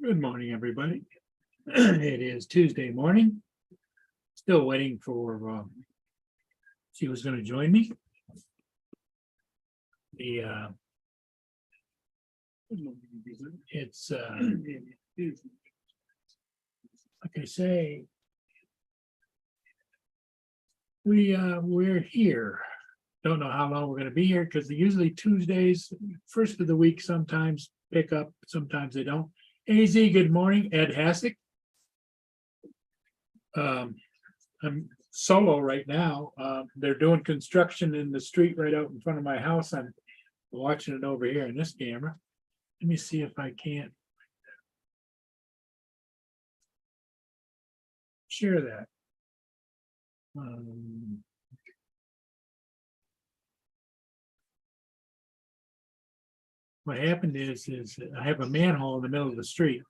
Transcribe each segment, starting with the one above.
Good morning, everybody. It is Tuesday morning. Still waiting for, she was gonna join me. The, it's, like I say, we're here. Don't know how long we're gonna be here, because usually Tuesdays, first of the week, sometimes pick up, sometimes they don't. AZ, good morning. Ed Hassick. I'm solo right now. They're doing construction in the street right out in front of my house. I'm watching it over here in this camera. Let me see if I can't share that. What happened is I have a manhole in the middle of the street,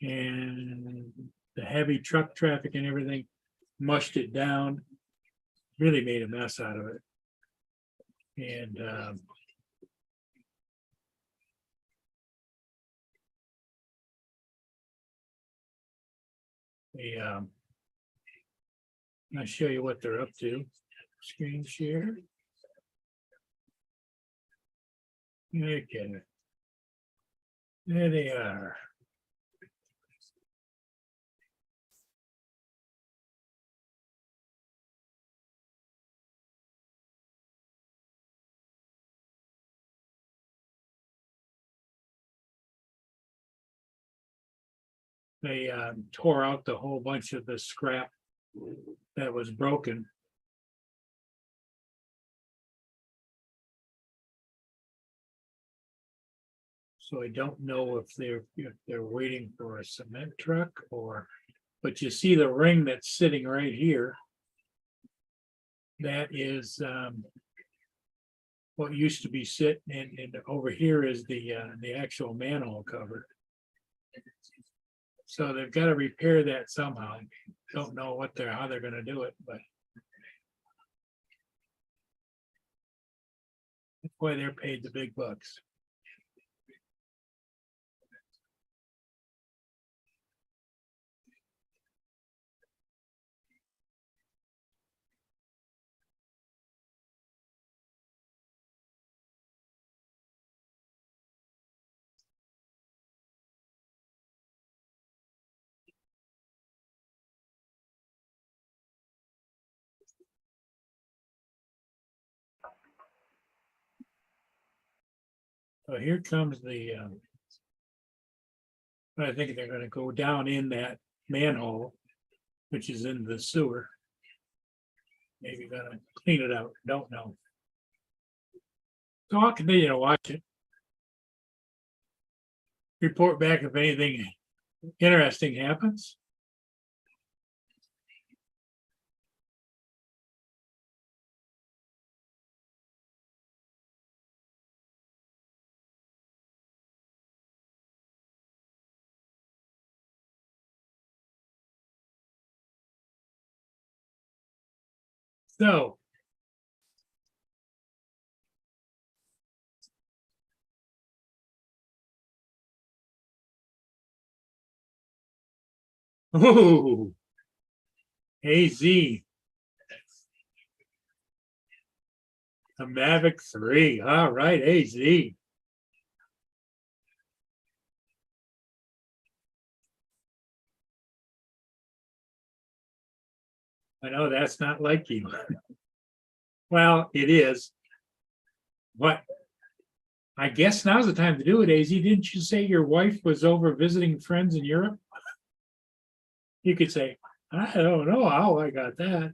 and the heavy truck traffic and everything mushed it down, really made a mess out of it. And I'll show you what they're up to. Screen share. Okay. There they are. They tore out the whole bunch of the scrap that was broken. So I don't know if they're waiting for a cement truck or, but you see the ring that's sitting right here. That is what used to be sitting, and over here is the actual manhole cover. So they've got to repair that somehow. Don't know how they're going to do it, but that's why they're paid the big bucks. So here comes the, I think they're going to go down in that manhole, which is in the sewer. Maybe gonna clean it out, don't know. So I'll continue to watch it. Report back if anything interesting happens. So. Ooh. AZ. A Mavic 3. All right, AZ. I know that's not like you. Well, it is. But I guess now's the time to do it, AZ. Didn't you say your wife was over visiting friends in Europe? You could say, I don't know how I got that.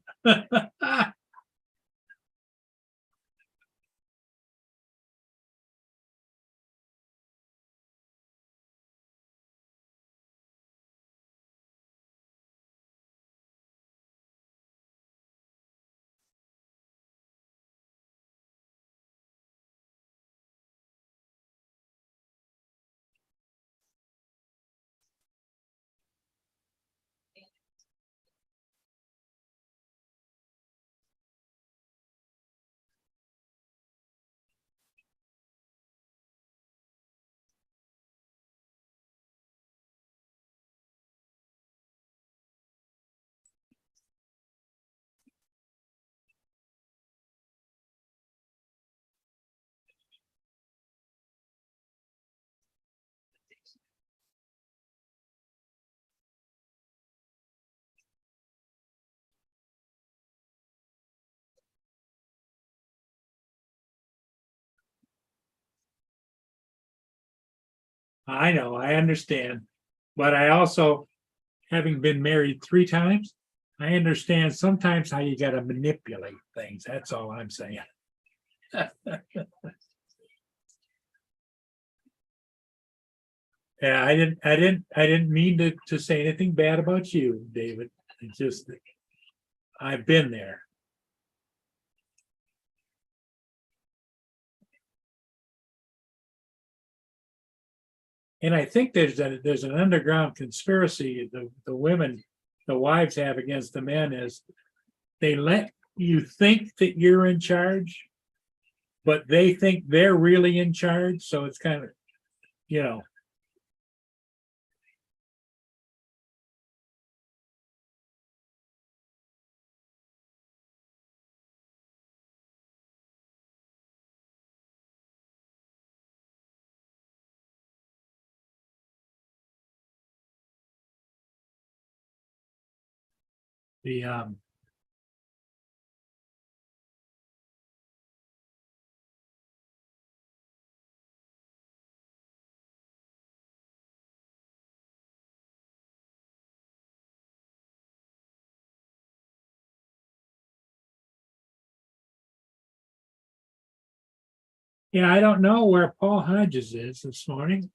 I know, I understand. But I also, having been married 3 times, I understand sometimes how you gotta manipulate things. That's all I'm saying. Yeah, I didn't mean to say anything bad about you, David. It's just, that I've been there. And I think there's an underground conspiracy the women, the wives have against the men is they let you think that you're in charge, but they think they're really in charge. So it's kind of, you know, the yeah, I don't know where Paul Hodges is this morning.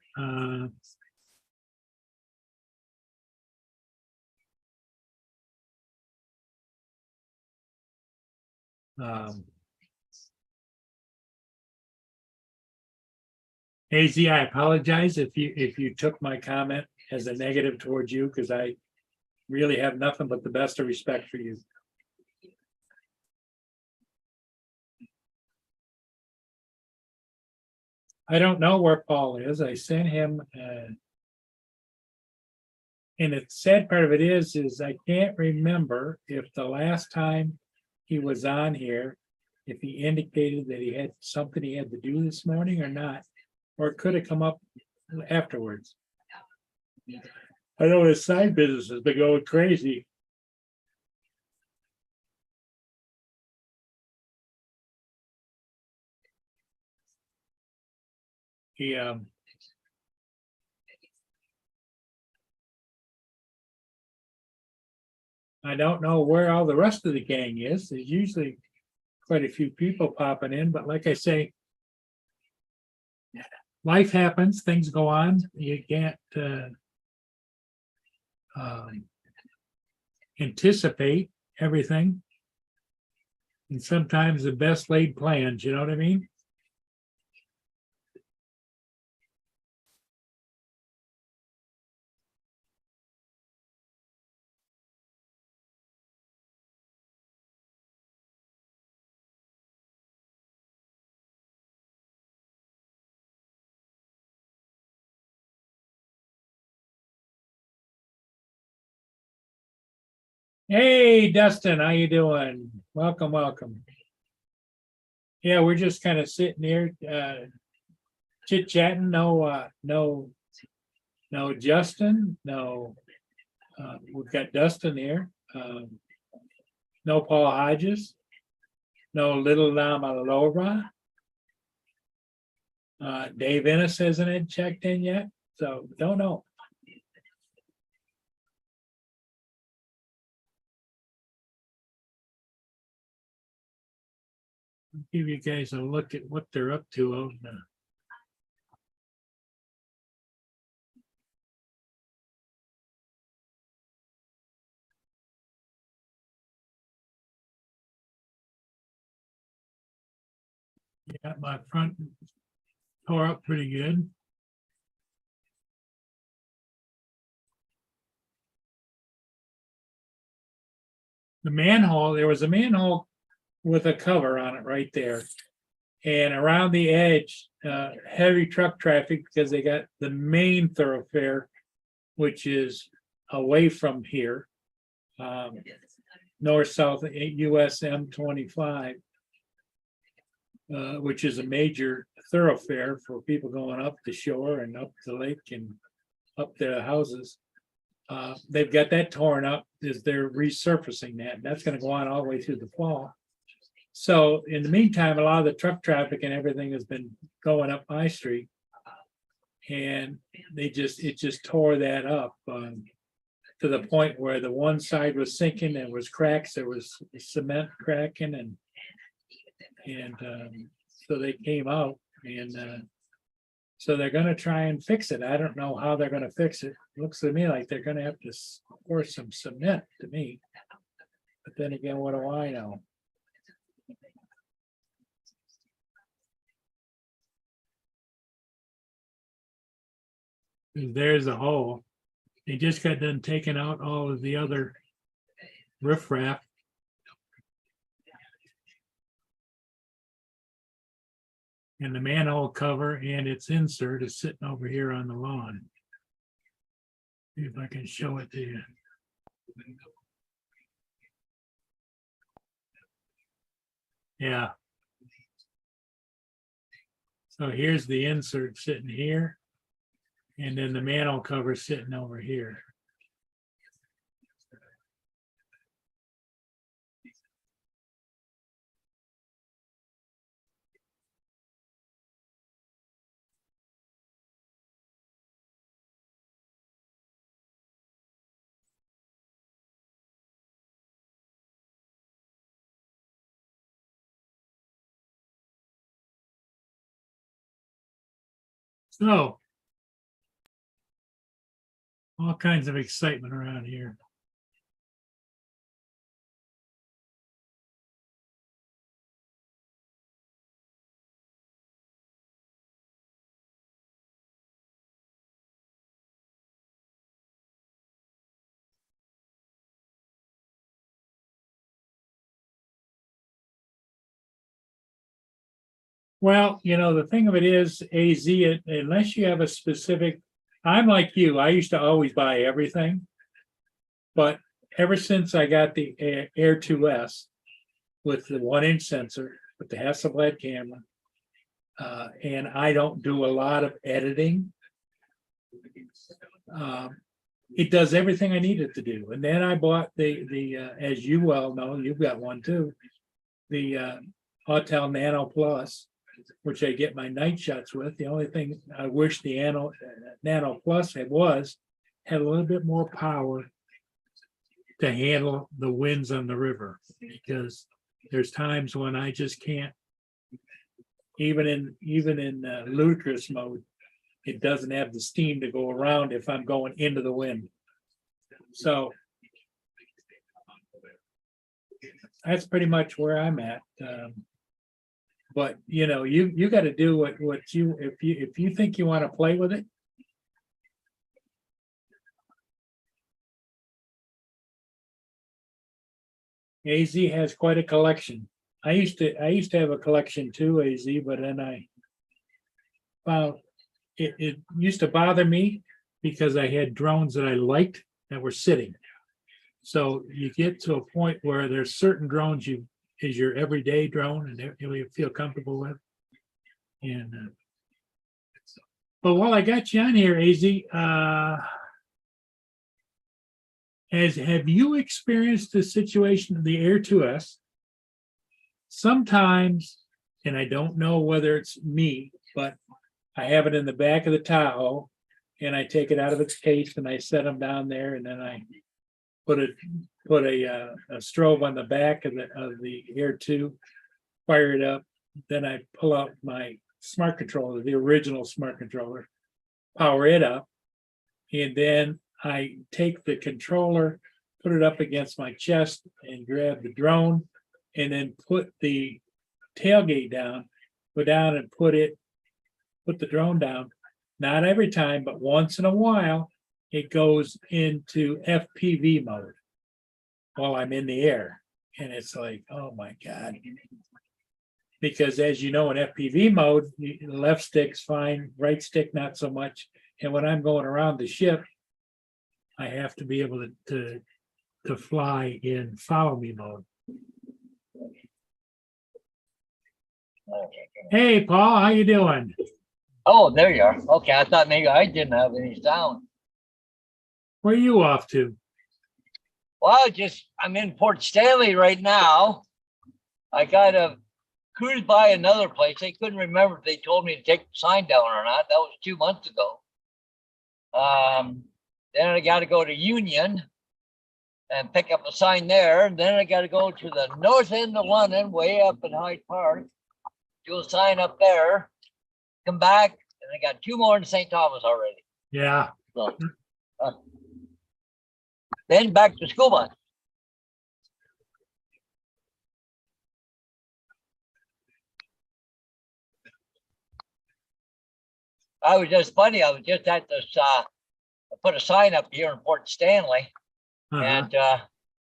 Um, AZ, I apologize if you took my comment as a negative towards you, because I really have nothing but the best of respect for you. I don't know where Paul is. I sent him, and the sad part of it is I can't remember if the last time he was on here, if he indicated that he had something he had to do this morning or not, or it could have come up afterwards. I know his side business has been going crazy. He I don't know where all the rest of the gang is. There's usually quite a few people popping in, but like I say, life happens, things go on. You can't anticipate everything. And sometimes the best laid plans, you know what I mean? Hey, Dustin, how you doing? Welcome, welcome. Yeah, we're just kind of sitting here, chit chatting. No Justin. No, we've got Dustin here. No Paul Hodges. No Little Lama Laura. Dave Ennis hasn't checked in yet, so don't know. I'll give you guys a look at what they're up to on yeah, my front tore up pretty good. The manhole, there was a manhole with a cover on it right there. And around the edge, heavy truck traffic because they got the main thoroughfare, which is away from here. North-south US M25, which is a major thoroughfare for people going up the shore and up the lake and up the houses. They've got that torn up as they're resurfacing that. And that's going to go on all the way through the fall. So in the meantime, a lot of the truck traffic and everything has been going up my street. and it just tore that up to the point where the one side was sinking, there was cracks, there was cement cracking, and so they came out, and so they're gonna try and fix it. I don't know how they're gonna fix it. Looks to me like they're gonna have to pour some cement to me. But then again, what do I know? There's a hole. They just got done taking out all of the other riffraff. And the manhole cover and its insert is sitting over here on the lawn. See if I can show it to you. Yeah. So here's the insert sitting here. And then the manhole cover sitting over here. So, all kinds of excitement around here. Well, the thing of it is, AZ, unless you have a specific, I'm like you, I used to always buy everything. But ever since I got the Air 2S with the 1-inch sensor, with the Hasselblad camera, and I don't do a lot of editing, it does everything I need it to do. And then I bought the as you well know, you've got one too, the Autel Nano Plus, which I get my night shots with. The only thing I wish the Nano Plus had a little bit more power to handle the winds on the river, because there's times when I just can't, even in ludicrous mode, it doesn't have the steam to go around if I'm going into the wind. So that's pretty much where I'm at. But you got to do what you, if you think you want to play with it. AZ has quite a collection. I used to have a collection too, AZ, but then I found it used to bother me because I had drones that I liked that were sitting. So you get to a point where there's certain drones is your everyday drone and you feel comfortable with. And but while I got you on here, AZ, have you experienced the situation of the Air 2S? Sometimes, and I don't know whether it's me, but I have it in the back of the Tahoe, and I take it out of its case and I set them down there, and then I put a strobe on the back of the Air 2, fire it up. Then I pull out my smart controller, the original smart controller, power it up, and then I take the controller, put it up against my chest, and grab the drone, and then put the tailgate down, go down and put the drone down. Not every time, but once in a while, it goes into FPV mode while I'm in the air. And it's like, oh my God. Because as you know, in FPV mode, the left stick's fine, right stick not so much. And when I'm going around the ship, I have to be able to fly in follow me mode. Hey, Paul, how you doing? Oh, there you are. Okay, I thought maybe I didn't have any sound. Where are you off to? Well, I'm in Port Stanley right now. I got a cruised by another place. They couldn't remember if they told me to take the sign down or not. That was 2 months ago. Then I got to go to Union and pick up a sign there. And then I got to go to the north end of London, way up in Hyde Park, do a sign up there, come back, and I got 2 more in St. Thomas already. Yeah. So, then back to school bus. I was just funny. I was just at this, I put a sign up here in Port Stanley. Uh-huh. And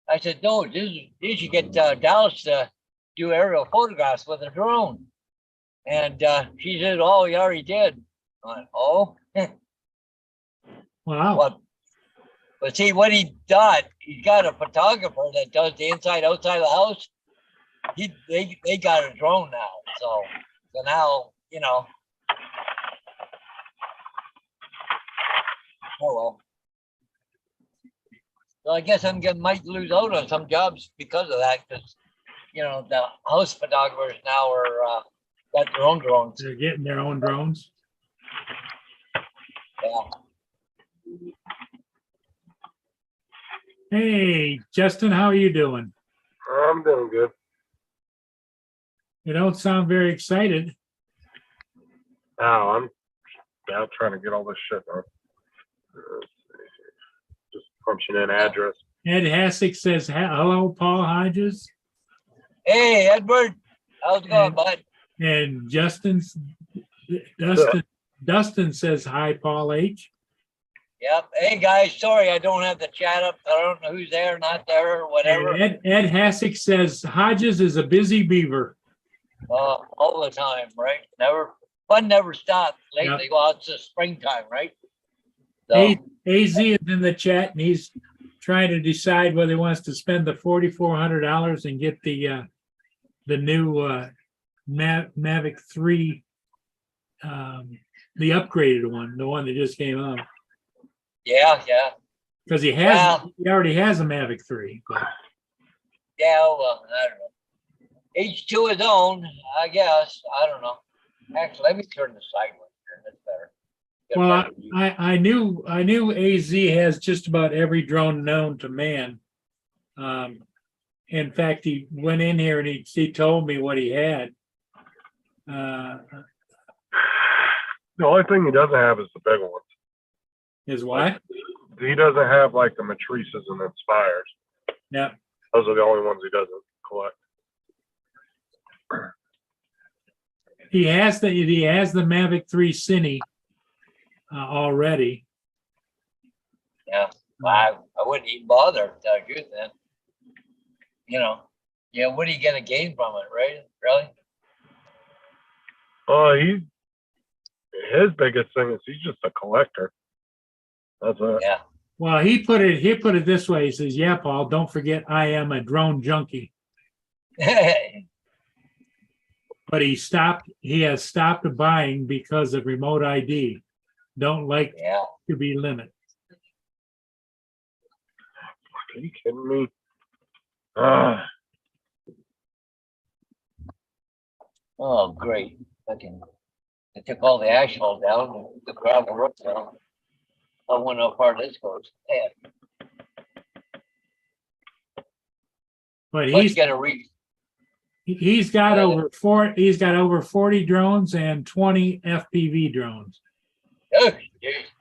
I said, no, you should get Dallas to do aerial photographs with a drone. And she said, oh, you already did. I went, oh, Wow. but see what he done, he's got a photographer that does the inside, outside of the house. They got a drone now. So now, you know. Oh, well. So I guess might lose out on some jobs because of that, because, you know, the house photographers now are got their own drones. They're getting their own drones. Yeah. Hey, Justin, how are you doing? I'm doing good. You don't sound very excited. Now I'm out trying to get all this shit done. Just punching in address. Ed Hassick says, hello, Paul Hodges. Hey, Edward, how's it going, bud? And Dustin says, hi, Paul H. Yep. Hey, guys, sorry I don't have the chat up. I don't know who's there, not there, or whatever. And Ed Hassick says, Hodges is a busy beaver. All the time, right? Fun never stops lately. Yep. Well, it's the springtime, right? So. AZ is in the chat, and he's trying to decide whether he wants to spend the $4,400 and get the new Mavic 3, the upgraded one, the one that just came out. Yeah. Because he already has a Mavic 3. But. Yeah, well, I don't know. Each to his own, I guess. I don't know. Actually, let me turn the sideways here. That's better. Well, I knew AZ has just about every drone known to man. In fact, he went in here and he told me what he had. The only thing he doesn't have is the big ones. Is what? He doesn't have like the Matrices and Inspires. Yeah. Those are the only ones he doesn't collect. He has the Mavic 3 Cine already. Yeah, well, I wouldn't even bother to tell you then. You know, yeah, what do you get a gain from it, right? Really? His biggest thing is he's just a collector. That's it. Yeah. Well, he put it this way. He says, "Yeah, Paul, don't forget I am a drone junkie." But he has stopped buying because of remote ID. Don't like to be limited. Are you kidding me? Oh, great. I took all the asphalt down and the gravel roof down. I wonder how far this goes. Yeah. But he's got over 40 drones and 20 FPV drones. Oh, geez.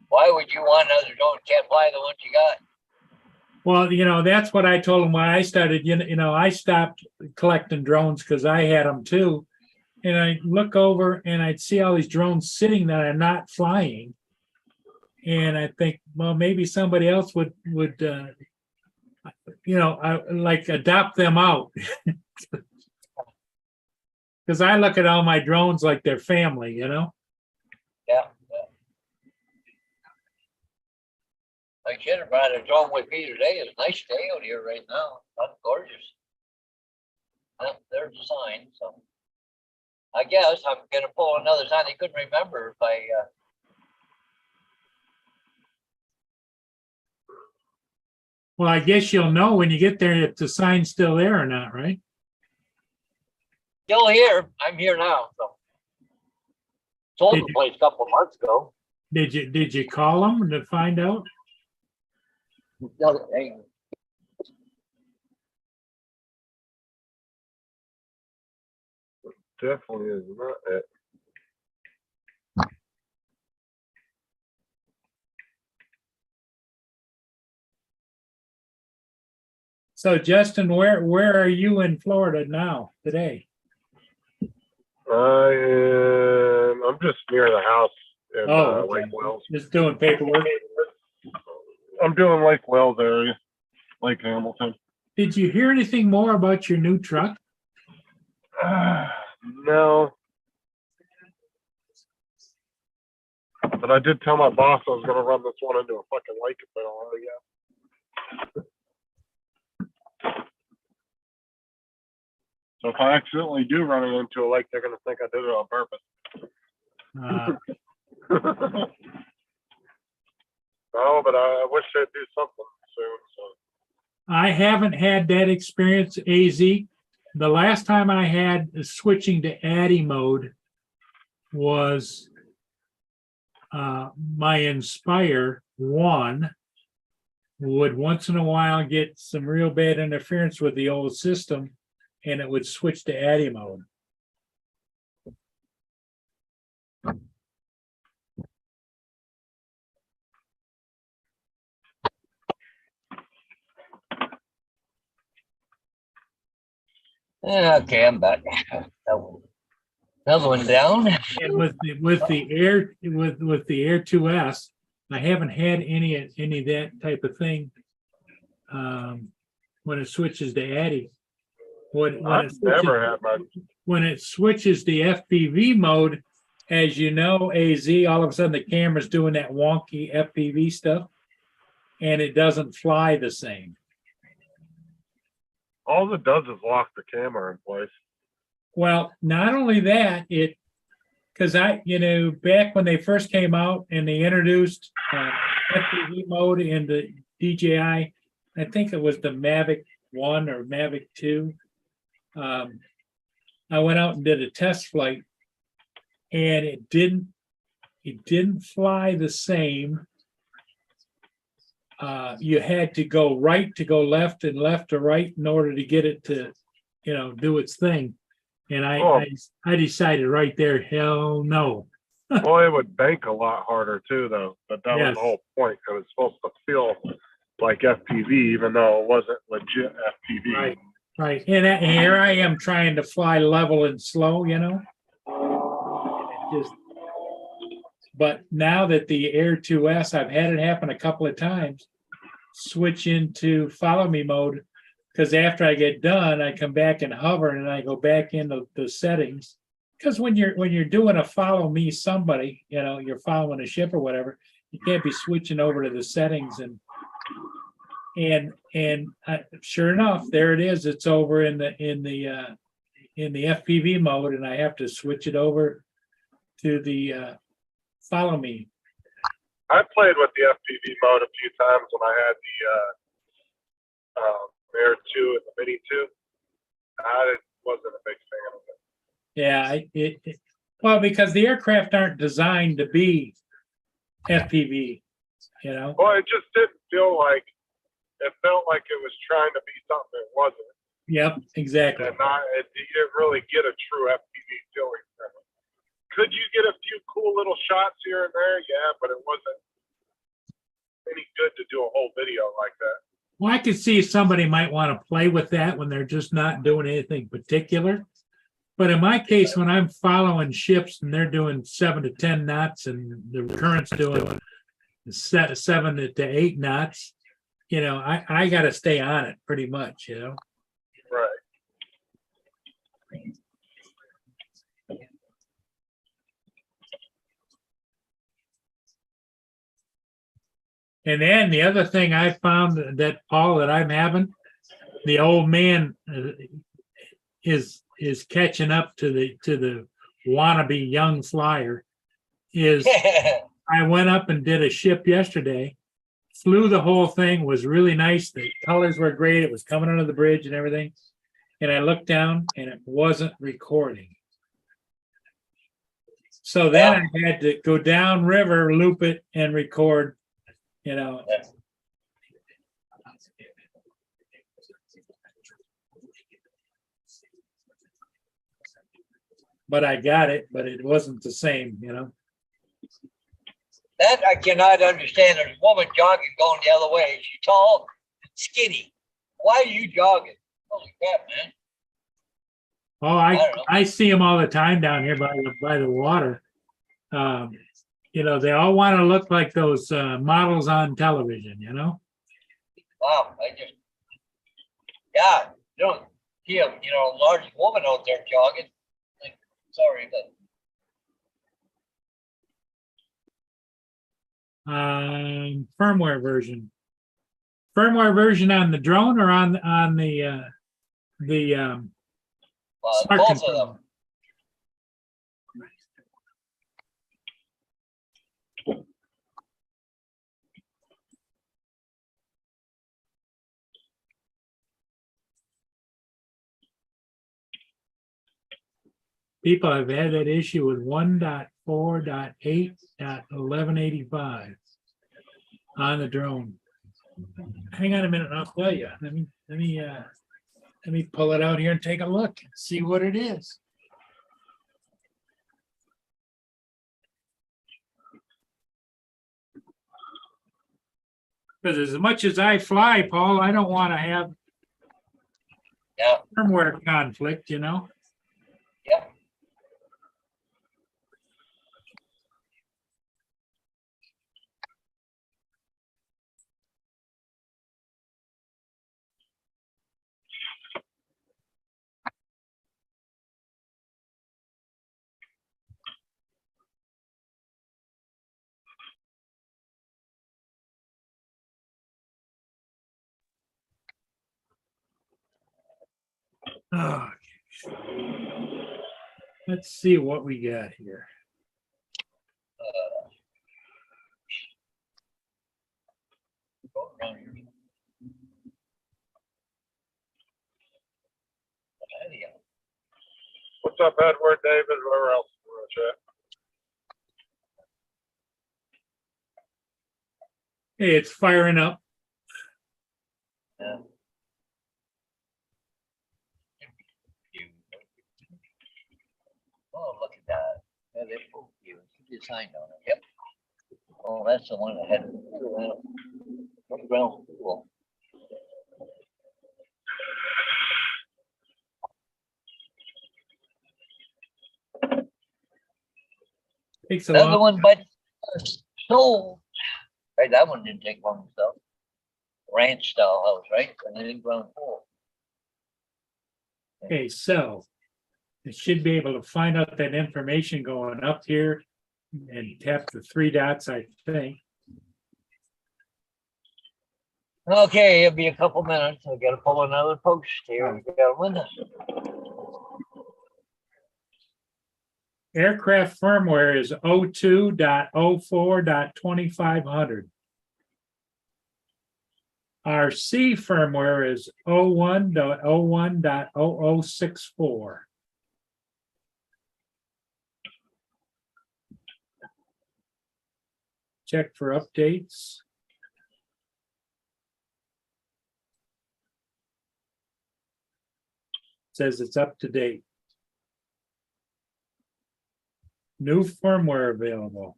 Why would you want another drone? Can't fly the ones you got. Well, you know, that's what I told him when I started. You know, I stopped collecting drones because I had them too. And I look over and I'd see all these drones sitting that are not flying. And I think, well, maybe somebody else would like adopt them out. Because I look at all my drones like they're family, you know? Yeah. I should have brought a drone with me today. It's a nice day out here right now. That's gorgeous. There's a sign. So I guess I'm going to pull another sign. I couldn't remember if I... Well, I guess you'll know when you get there if the sign's still there or not, right? still here. I'm here now, so. Sold Did the you- place a couple of months ago. Did you call them to find out? No, hey, Definitely is not it. So Justin, where are you in Florida now, today? I'm just near the house in Oh, okay. Lake Wells. Just doing paperwork. I'm doing Lake Wells area, Lake Hamilton. Did you hear anything more about your new truck? No. But I did tell my boss I was going to run this one into a fucking lake if they don't already have. So if I accidentally do run it into a lake, they're going to think I did it on purpose. No, but I wish they'd do something soon. So I haven't had that experience, AZ. The last time I had switching to Addy mode was my Inspire 1 would once in a while get some real bad interference with the old system, and it would switch to Addy mode. okay, I'm back. Another one down. And with the Air 2S, I haven't had any of that type of thing when it switches to Addy. I've never had my. When it switches to FPV mode, as you know, AZ, all of a sudden the camera's doing that wonky FPV stuff, and it doesn't fly the same. All it does is lock the camera in place. Well, not only that, because back when they first came out and they introduced FPV mode in the DJI, I think it was the Mavic 1 or Mavic 2. I went out and did a test flight, and it didn't fly the same. You had to go right to go left and left to right in order to get it to, do its thing. And I decided right there, hell no. Well, it would bank a lot harder too, though. But that was Yes. the whole point. It was supposed to feel like FPV, even though it wasn't legit FPV. Right. Right. And here I am trying to fly level and slow, But now that the Air 2S, I've had it happen a couple of times, switch into follow me mode, because after I get done, I come back and hover and I go back into the settings. Because when you're doing a follow me somebody, you're following a ship or whatever, you can't be switching over to the settings and sure enough, there it is. It's over in the FPV mode, and I have to switch it over to the follow me. I played with the FPV mode a few times when I had the Air 2 and the Mini 2. I wasn't a big fan of it. Yeah, well, because the aircraft aren't designed to be FPV, Well, it just didn't feel like it felt like it was trying to be something it wasn't. Yep, exactly. And you didn't really get a true FPV feeling from it. Could you get a few cool little shots here and there? Yeah, but it wasn't any good to do a whole video like that. Well, I could see somebody might want to play with that when they're just not doing anything particular. But in my case, when I'm following ships and they're doing 7 to 10 knots and the current's doing 7 to 8 knots, I got to stay on it pretty much, Right. And then the other thing I found that Paul, that I'm having, the old man is catching up to the wannabe young flyer. Is I went up and did a ship yesterday, flew the whole thing, was really nice. The colors were great. It was coming under the bridge and everything. and I looked down and it wasn't recording. So then I had to go down river, loop it and record, you know. Yeah. But I got it, but it wasn't the same, you know. That I cannot understand. There's a woman jogging going the other way. She's tall and skinny. Why are you jogging? Holy crap, man. Oh, I don't know. I see them all the time down here by the water. You know, they all want to look like those models on television, you know? Wow, yeah, you don't see a, large woman out there jogging. Like, sorry, but Firmware version. Firmware version on the drone or on the smart both control? of them. People have had that issue with 1.4.8.1185 on the drone. Hang on a minute, and I'll tell you. Let me pull it out here and take a look and see what it is. Because as much as I fly, Paul, I don't want to have Yeah, firmware conflict, you know? yeah. Oh, let's see what we got here. Go around here. Anyhow, What's up, Edward, David, whoever else is in the chat? Hey, it's firing up. yeah. Oh, look at that. Yeah, they both you. Keep your sign on it. Yep. Oh, that's the one that had ground school. Takes a Another long. one, but so right, that one didn't take long stuff. Ranch style house, right? And then ground floor. Okay, so it should be able to find out that information going up here and tap the three dots, I think. Okay, it'll be a couple minutes. I gotta pull another post here. Gentlemen. Aircraft firmware is 02.04.2500. Our C firmware is 01.01.0064. Check for updates. Says it's up to date. New firmware available.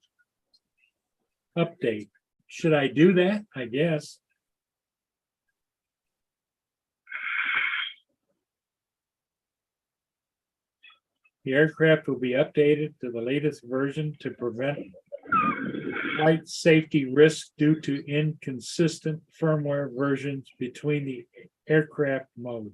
Update. Should I do that? I guess. The aircraft will be updated to the latest version to prevent flight safety risks due to inconsistent firmware versions between the aircraft modes.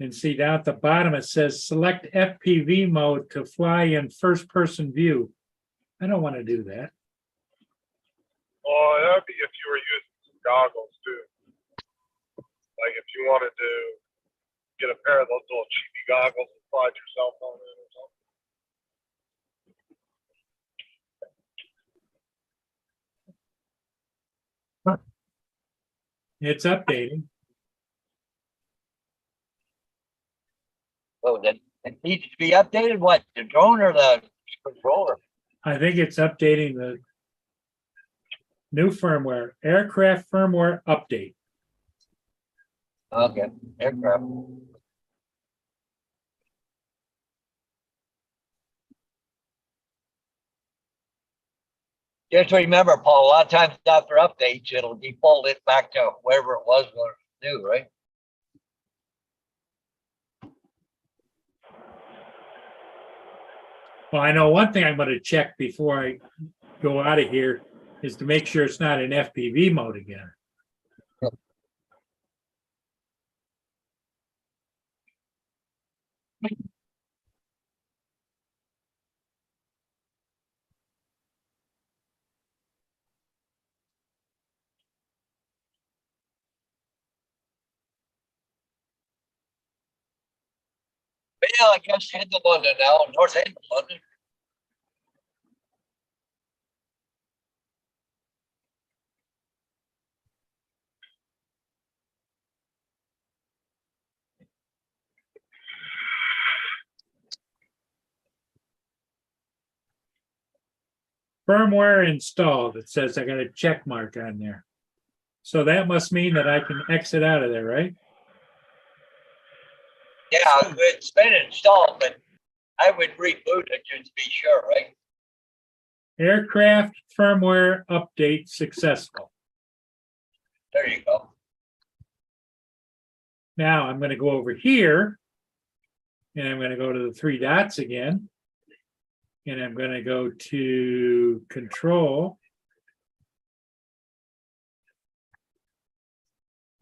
And see down at the bottom, it says select FPV mode to fly in first person view. I don't want to do that. Well, that'd be if you were using goggles too. Like if you wanted to get a pair of those little cheapy goggles and slide your cell phone in or something. It's updating. So that it needs to be updated, what, the drone or the controller? I think it's updating the new firmware, aircraft firmware update. Okay, aircraft. Just remember, Paul, a lot of times after updates, it'll default it back to wherever it was when it was new, right? Well, I know one thing I'm gonna check before I go out of here is to make sure it's not in FPV mode again. But yeah, I guess head to London now, north end of London. Firmware installed, it says I got a check mark on there. So that must mean that I can exit out of there, right? Yeah, it's been installed, but I would reboot it just to be sure, right? Aircraft firmware update successful. There you go. Now I'm gonna go over here. And I'm gonna go to the three dots again. And I'm gonna go to control.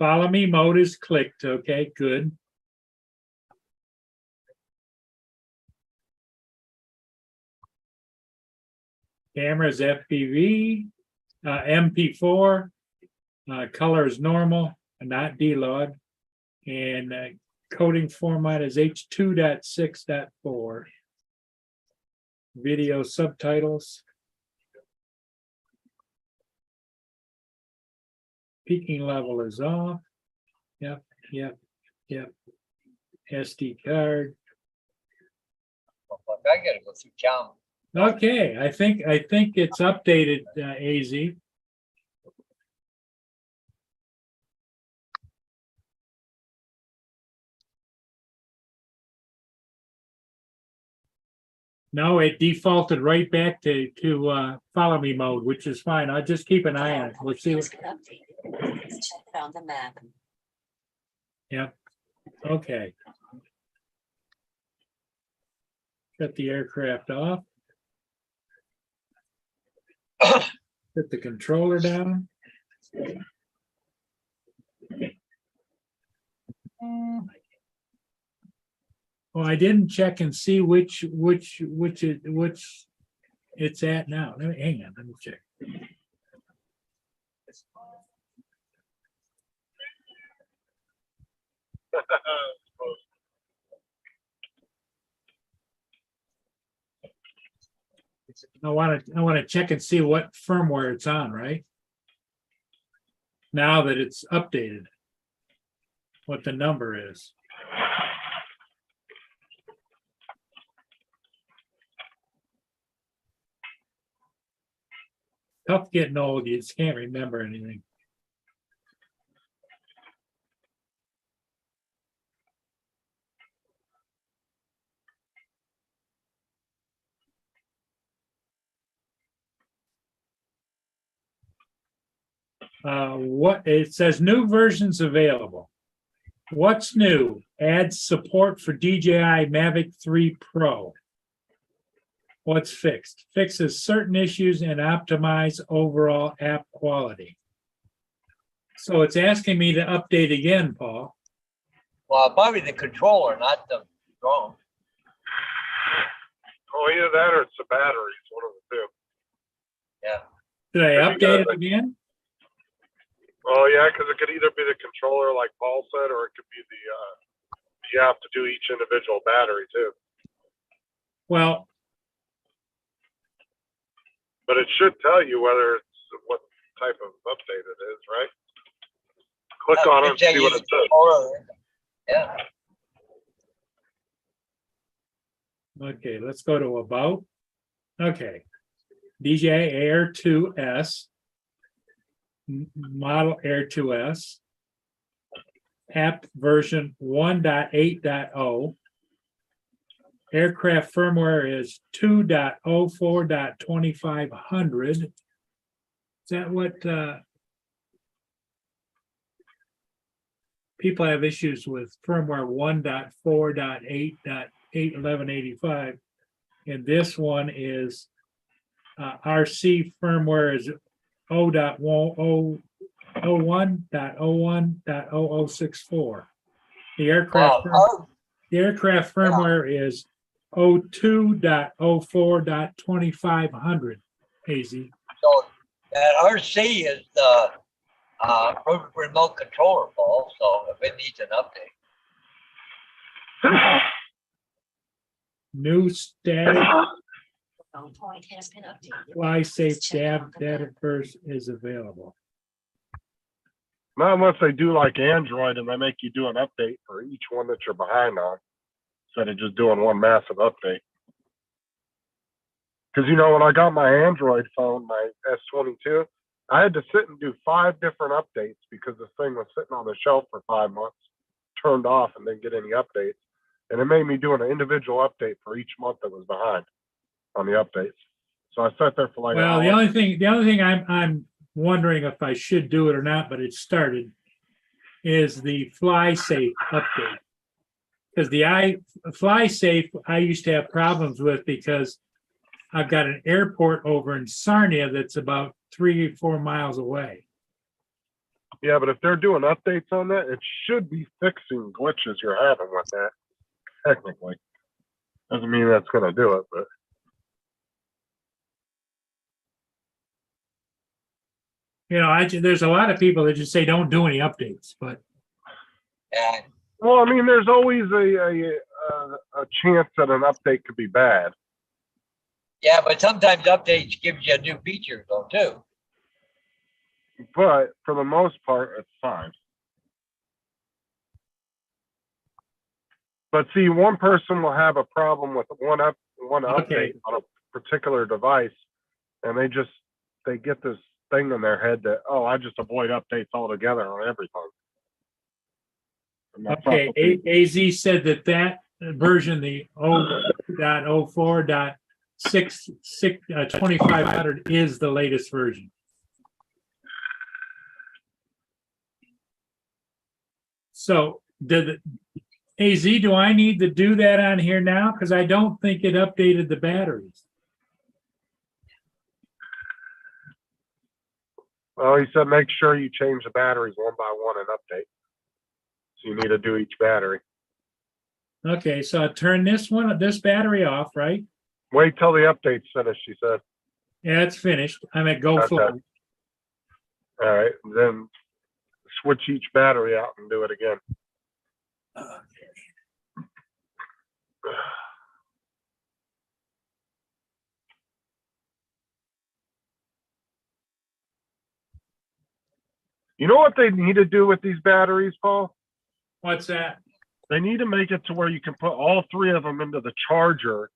Follow me mode is clicked, okay, good. Cameras FPV, MP4, color is normal, not D-Log. And coding format is H2.6.4. Video subtitles. Peaking level is off. Yep. SD card. I gotta go through town. Okay, I think it's updated, AZ. No, it defaulted right back to follow me mode, which is fine. I'll just keep an eye on it. We'll see what. Check it on the map. Yep. Okay. Shut the aircraft off. Put the controller down. Well, I didn't check and see which it's at now. Hang on, let me check. I want to check and see what firmware it's on, right? Now that it's updated, what the number is. Tough getting old, you just can't remember anything. What it says, new versions available. What's new? Adds support for DJI Mavic 3 Pro. What's fixed? Fixes certain issues and optimize overall app quality. So it's asking me to update again, Paul. Well, probably the controller, not the drone. Oh, either that or it's the batteries, one of the two. Yeah. Did I update it again? Oh yeah, because it could either be the controller, like Paul said, or it could be the you have to do each individual battery too. Well, But it should tell you whether it's what type of update it is, right? Click on it and see what it says. Yeah, okay, let's go to about. Okay. DJI Air 2S. Model Air 2S. App version 1.8.0. Aircraft firmware is 2.04.2500. Is that what people have issues with firmware 1.4.8.81185? And this one is RC firmware is 0.01.01.0064. The aircraft wow, the aircraft firmware is 02.04.2500. AZ. so that RC is the remote controller, Paul, so if it needs an update. New static Phone point has been updated. fly safe Please check dab out the data map. first is available. Not unless they do like Android and they make you do an update for each one that you're behind on, instead of just doing one massive update. Because when I got my Android phone, my S22, I had to sit and do 5 different updates because this thing was sitting on the shelf for 5 months, turned off, and didn't get any updates. And it made me do an individual update for each month that was behind on the updates. So I sat there for like Well, an the hour. only thing I'm wondering if I should do it or not, but it started, is the fly safe update. Because the fly safe I used to have problems with because I've got an airport over in Sarnia that's about 3 or 4 miles away. Yeah, but if they're doing updates on that, it should be fixing glitches you're having with that. Technically, doesn't mean that's going to do it, but There's a lot of people that just say don't do any updates, but And well, I mean, there's always a chance that an update could be bad. yeah, but sometimes updates gives you a new feature though too. But for the most part, it's fine. But see, one person will have a problem with one Okay. update on a particular device, and they get this thing in their head that, oh, I just avoid updates altogether on everything. And that's not okay, what they- AZ said that version, the 0.04.2500 is the latest version. So AZ, do I need to do that on here now? Because I don't think it updated the batteries. Well, he said make sure you change the batteries one by one and update. So you need to do each battery. Okay, so I turn this battery off, right? Wait till the update's finished, he said. Yeah, it's finished. I'm at go Okay. full. All right, then switch each battery out and do it again. You know what they need to do with these batteries, Paul? What's that? They need to make it to where you can put all 3 of them into the charger,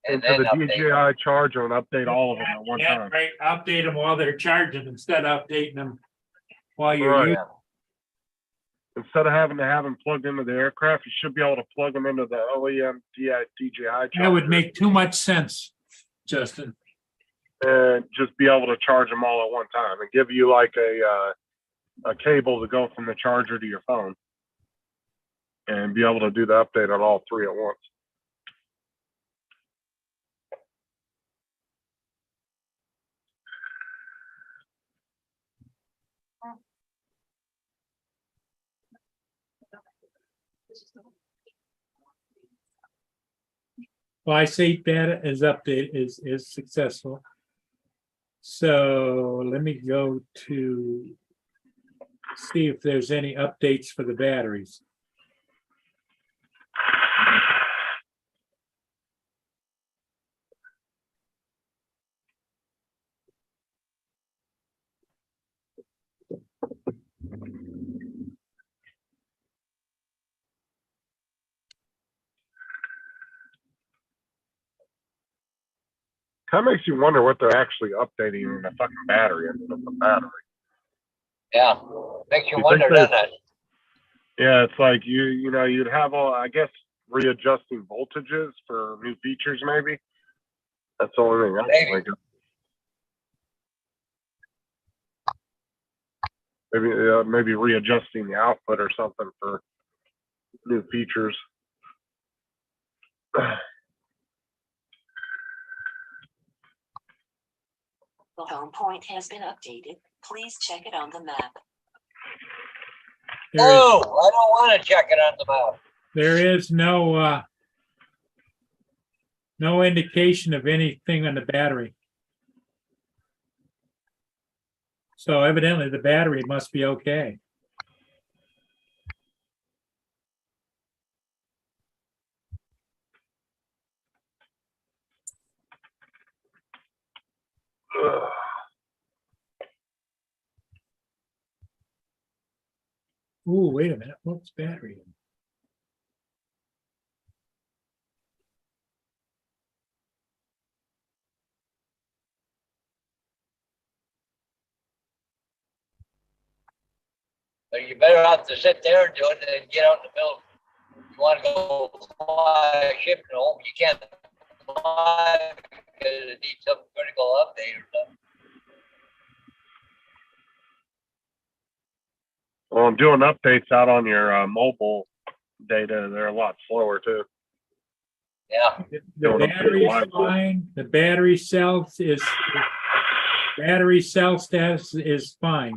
And into then the update. DJI charger, and update all of them at one Yeah, time. right. Update them while they're charging instead of updating them while you're Right. using. Instead of having to have them plugged into the aircraft, you should be able to plug them into the OEM DJI charger. That would make too much sense, Justin. And just be able to charge them all at one time and give you like a cable to go from the charger to your phone and be able to do the update on all 3 at once. Fly safe data is is successful. So let me go to see if there's any updates for the batteries. Kind of makes you wonder what they're actually updating in the fucking battery instead of the battery. Yeah, makes you You think wonder, they- doesn't it? Yeah, it's like you know, you'd have all, I guess, readjusting voltages for new features, maybe. That's the only thing I Maybe. can think of. Maybe readjusting the output or something for new features. The home point has been updated. Please check it on the map. There is, Oh, I don't want to check it on the map. there is no indication of anything on the battery. So evidently the battery must be okay. Ugh. Ooh, wait a minute, what's battery? But you better have to sit there and do it and get out in the middle. You want to go fly a ship home, you can't fly because it needs some critical update or something. Well, I'm doing updates out on your mobile data. They're a lot slower too. Yeah, The Going up to the battery's line. fine, the battery cell status is fine.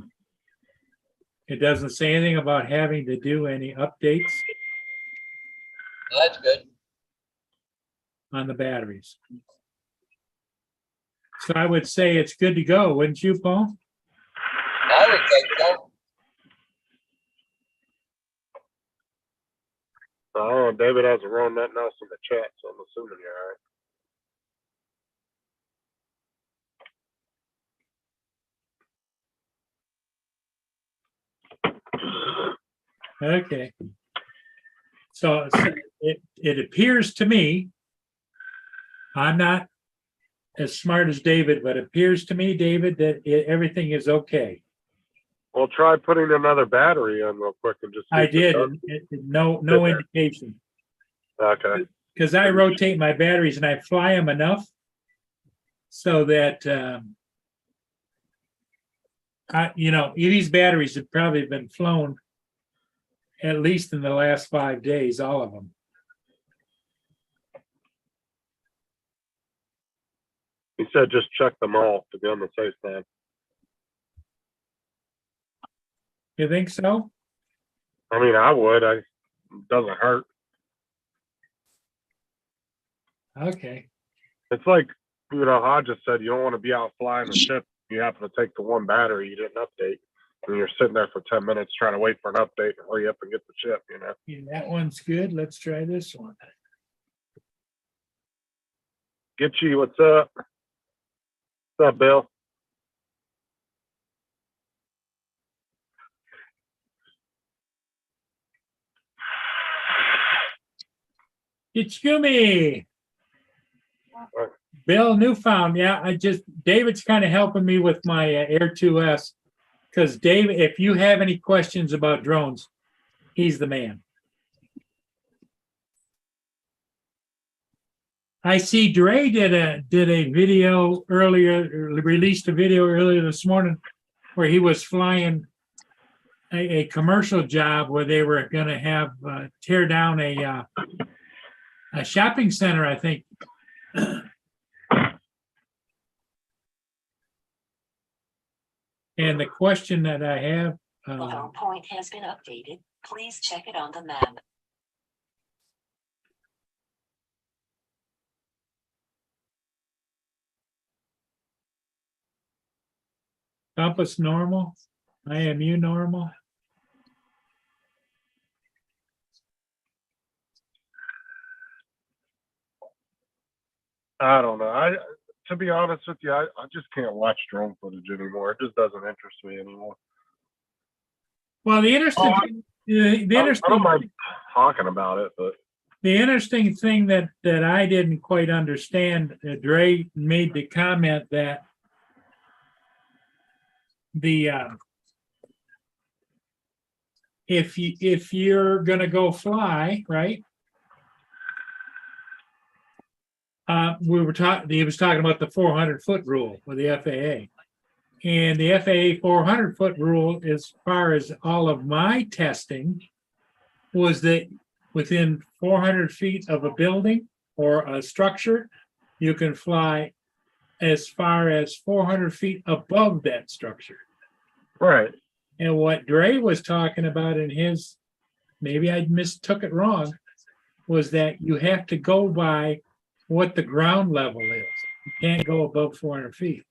It doesn't say anything about having to do any updates that's good. on the batteries. So I would say it's good to go, wouldn't you, Paul? I would think so. I don't know. David hasn't run nothing else in the chat, so I'm assuming you're all right. Okay. So it appears to me, I'm not as smart as David, but it appears to me, David, that everything is okay. Well, try putting another battery in real quick and just. See I if it did, does. and no indication. Okay. Because I rotate my batteries and I fly them enough so that these batteries have probably been flown at least in the last 5 days, all of them. He said just check them all to be on the safe side. You think so? I mean, I would. It doesn't hurt. Okay. It's like, I just said you don't want to be out flying the ship. You happen to take the one battery you didn't update. And you're sitting there for 10 minutes trying to wait for an update and hurry up and get the chip, Yeah, that one's good. Let's try this one. Get what's up? What's up, Bill? It's Yumi. Bill Newfound. Yeah, David's kind of helping me with my Air 2S. Because David, if you have any questions about drones, he's the man. I see Dre did a video earlier, released a video earlier this morning where he was flying a commercial job where they were going to have tear down a shopping center, I think. And the question that I have, The home point has been updated. Please check it on the map. compass normal, IMU normal. I don't know. To be honest with you, I just can't watch drone footage anymore. It just doesn't interest me anymore. Well, the interesting, Oh, the I interesting, don't mind talking about it, but the interesting thing that I didn't quite understand, Dre made the comment that the if you're gonna go fly, right? He was talking about the 400-foot rule with the FAA. And the FAA 400-foot rule, as far as all of my testing, was that within 400 feet of a building or a structure, you can fly as far as 400 feet above that structure. right. And what Dre was talking about in his, maybe I mistook it wrong, was that you have to go by what the ground level is. You can't go above 400 feet.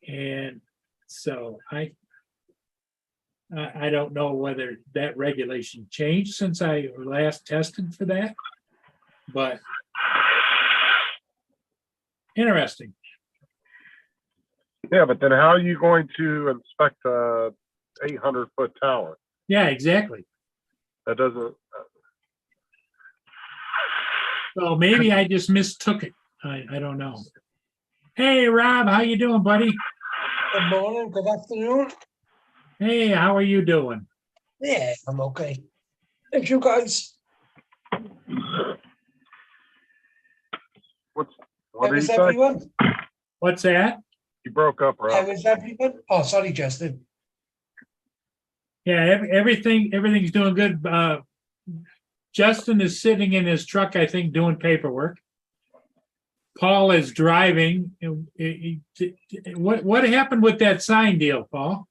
And so I don't know whether that regulation changed since I last tested for that, but interesting. Yeah, but then how are you going to inspect a 800-foot tower? Yeah, exactly. That doesn't. So maybe I just mistook it. I don't know. Hey, Rob, how you doing, buddy? Good morning, good afternoon. Hey, how are you doing? Yeah, I'm okay. Thank you guys. What How did you is say? everyone? What's that? You broke up, How Rob. is everyone? Oh, sorry, Justin. Yeah, everything's doing good. Justin is sitting in his truck, I think, doing paperwork. Paul is driving. What happened with that sign deal, Paul?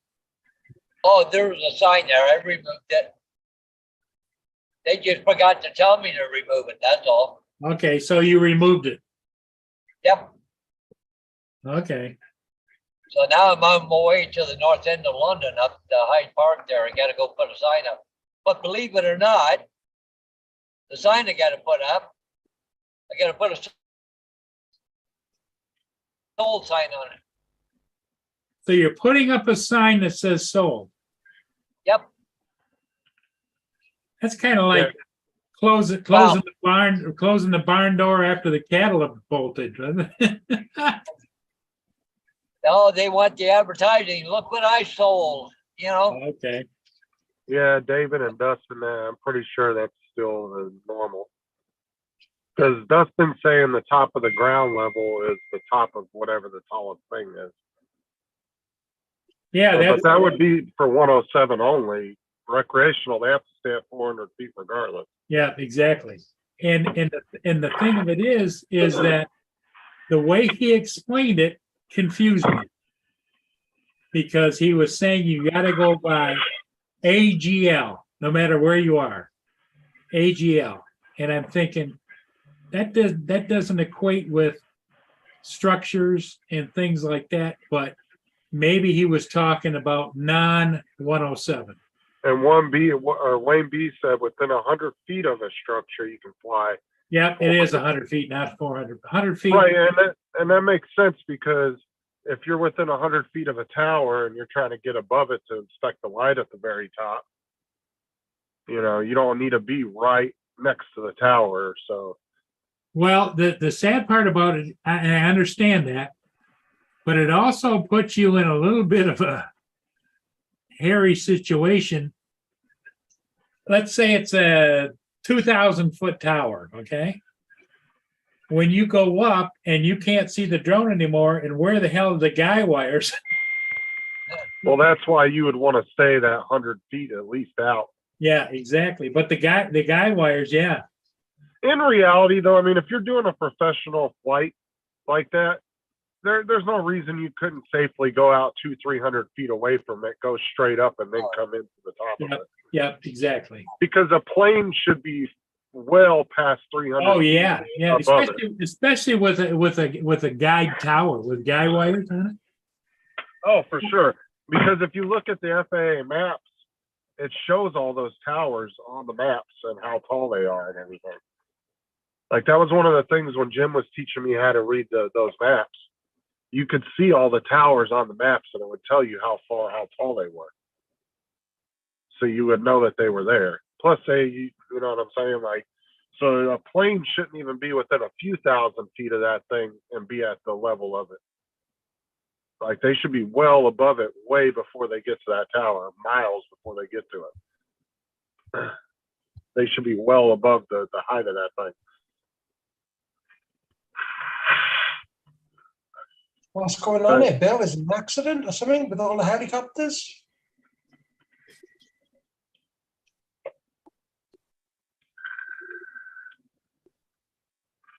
Oh, there was a sign there. I removed it. They just forgot to tell me to remove it. That's all. Okay, so you removed it. Yep. Okay. So now I'm on my way to the north end of London, up to Hyde Park there. I gotta go put a sign up. But believe it or not, the sign I gotta put up, I gotta put a sold sign on it. So you're putting up a sign that says sold. Yep. That's kind of like Yeah. closing the barn door after the cattle have bolted, wasn't it? No, they want the advertising. Look what I sold, you know? Okay. Yeah, David and Dustin, I'm pretty sure that's still normal. Because Dustin's saying the top of the ground level is the top of whatever the tallest thing is. Yeah, But that's that would be for 107 only. Recreational, they have to stay at 400 feet regardless. yeah, exactly. And the thing of it is that the way he explained it confused me. Because he was saying you got to go by AGL, no matter where you are, AGL. And I'm thinking that doesn't equate with structures and things like that, but maybe he was talking about non-107. And Wayne B said within 100 feet of a structure, you can fly. Yeah, it is 100 feet, not 400. 100 feet. Right, and that makes sense because if you're within 100 feet of a tower and you're trying to get above it to inspect the light at the very top, you don't need to be right next to the tower. So, Well, the sad part about it, I understand that, but it also puts you in a little bit of a hairy situation. Let's say it's a 2,000-foot tower, okay? When you go up and you can't see the drone anymore, and where the hell are the guy wires? well, that's why you would want to stay that 100 feet at least out. Yeah, exactly. But the guy wires, yeah. In reality, though, I mean, if you're doing a professional flight like that, there's no reason you couldn't safely go out 200-300 feet away from it, go straight up, and then come into the top of it. Yeah, exactly. Because a plane should be well past 300. Oh yeah, yeah. above Especially with a guide tower with guy wires on it. Oh, for sure. Because if you look at the FAA maps, it shows all those towers on the maps and how tall they are and everything. Like that was one of the things when Jim was teaching me how to read those maps. You could see all the towers on the maps, and it would tell you how tall they were. So you would know that they were there. Plus, you know what I'm saying? Like, so a plane shouldn't even be within a few thousand feet of that thing and be at the level of it. Like they should be well above it, way before they get to that tower, miles before they get to it. They should be well above the height of that thing. What's going on here, Bill? Is it an accident or something with all the helicopters?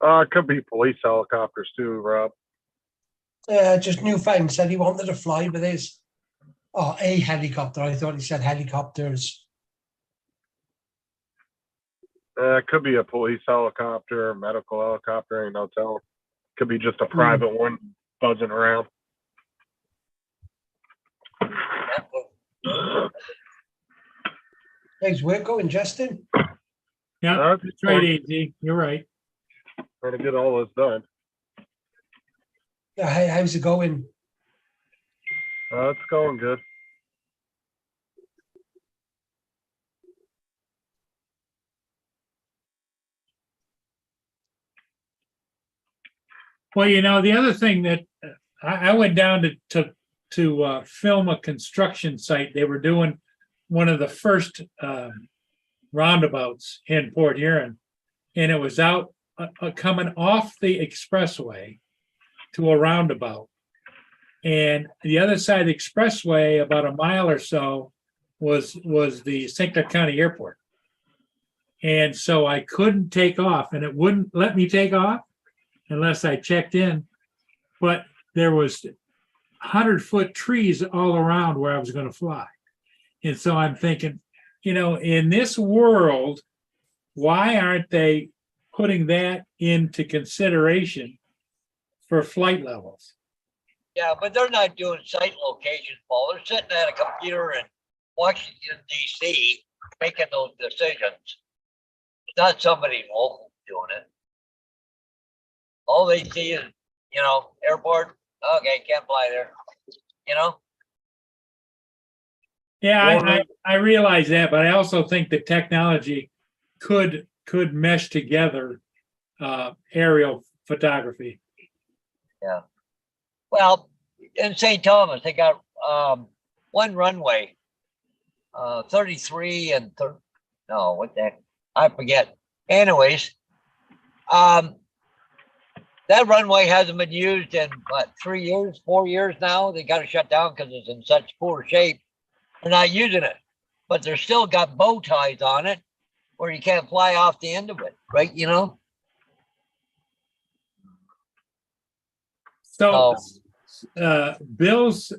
It could be police helicopters too, Rob. Just Newfound said he wanted to fly with his, a helicopter. I thought he said helicopters. It could be a police helicopter, medical helicopter, ain't no telling. Could be just a private one buzzing around. Thanks, we're going, Justin. Yeah, that's right, AZ. You're right. Trying to get all this done. Yeah, hey, how's it going? It's going good. Well, you know, the other thing that I went down to film a construction site. They were doing one of the first roundabouts in Port Huron, and it was out coming off the expressway to a roundabout. And the other side of the expressway, about a mile or so, was the St. Clair County Airport. And so I couldn't take off, and it wouldn't let me take off unless I checked in. But there was 100-foot trees all around where I was going to fly. And so I'm thinking, you know, in this world, why aren't they putting that into consideration for flight levels? Yeah, but they're not doing site locations, Paul. They're sitting at a computer in Washington, D.C., making those decisions. It's not somebody local doing it. All they see is, you know, airport, okay, can't fly there, you know? Yeah, I realize that, but I also think the technology could mesh together aerial photography. Yeah. Well, in St. Thomas, they got one runway, 33 and no, what the heck? I forget. Anyways, that runway hasn't been used in what, 3 years, 4 years now. They got to shut down because it's in such poor shape. They're not using it, but they're still got bow ties on it where you can't fly off the end of it, right? You know? So Bill's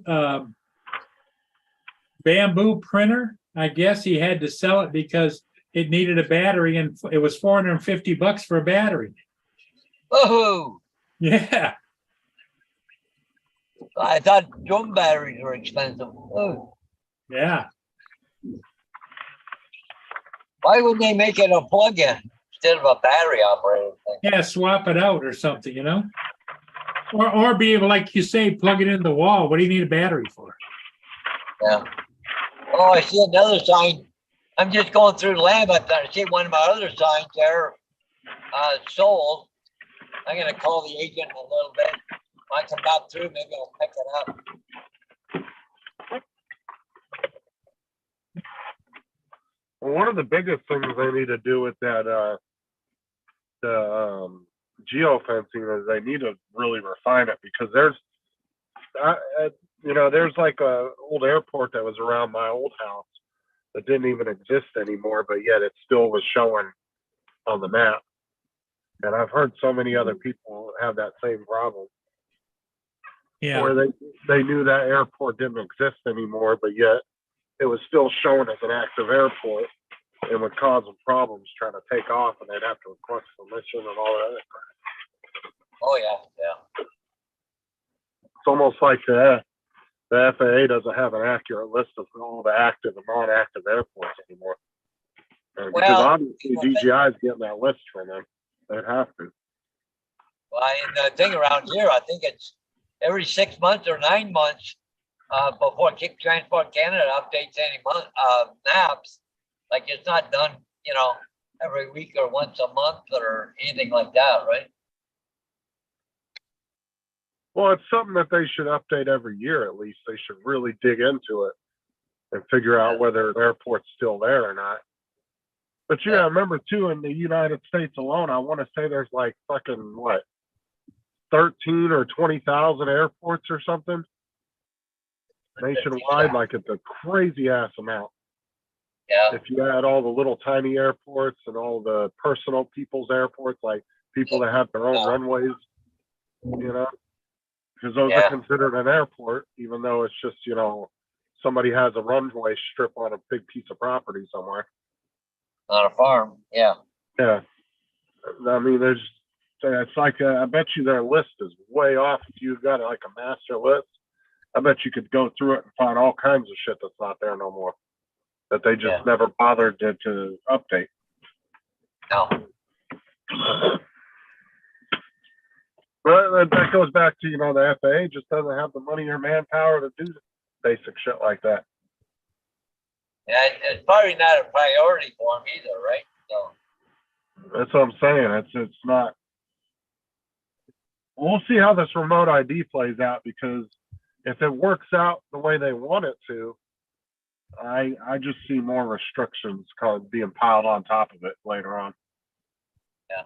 bamboo printer, I guess he had to sell it because it needed a battery, and it was $450 for a battery. Oh, Yeah. I thought drum batteries were expensive. Oh. Yeah. Why wouldn't they make it a plug-in instead of a battery operated thing? Yeah, swap it out or something, you know? Or be able, like you say, plug it in the wall. What do you need a battery for? Yeah. Oh, I see another sign. I'm just going through the lab. I see one of my other signs there, sold. I'm gonna call the agent in a little bit. When I come back through, maybe I'll pick it up. Well, one of the biggest things they need to do with that the geofencing is they need to really refine it, because there's there's like a old airport that was around my old house that didn't even exist anymore, but yet it still was showing on the map. And I've heard so many other people have that same problem. Yeah. Where they knew that airport didn't exist anymore, but yet it was still shown as an active airport, and would cause them problems trying to take off, and they'd have to request permission and all that other crap. Oh yeah, yeah. It's almost like the FAA doesn't have an accurate list of all the active and non-active airports anymore. Because Well, obviously DJI is getting that list from them. They'd have to. Well, and the thing around here, I think it's every 6 months or 9 months, before Transport Canada updates any month, maps. Like it's not done, every week or once a month or anything like that, right? Well, it's something that they should update every year at least. They should really dig into it and figure out whether the airport's still there or not. But you gotta remember too, in the United States alone, I want to say there's like fucking what, 13 or 20,000 airports or something nationwide. Like it's a crazy ass amount. Yeah, If you add all the little tiny airports and all the personal people's airports, like people that have their own runways, because those are considered an airport, even though it's just, somebody has a runway strip on a big piece of property somewhere. on a farm, yeah. Yeah. I mean, it's like, I bet you their list is way off. If you've got like a master list, I bet you could go through it and find all kinds of shit that's not there no more, that they just never bothered to update. No. But that goes back to, the FAA just doesn't have the money or manpower to do basic shit like that. Yeah, it's probably not a priority for them either, right? So, That's what I'm saying. It's not. We'll see how this remote ID plays out, because if it works out the way they want it to, I just see more restrictions kind of being piled on top of it later on. Yeah.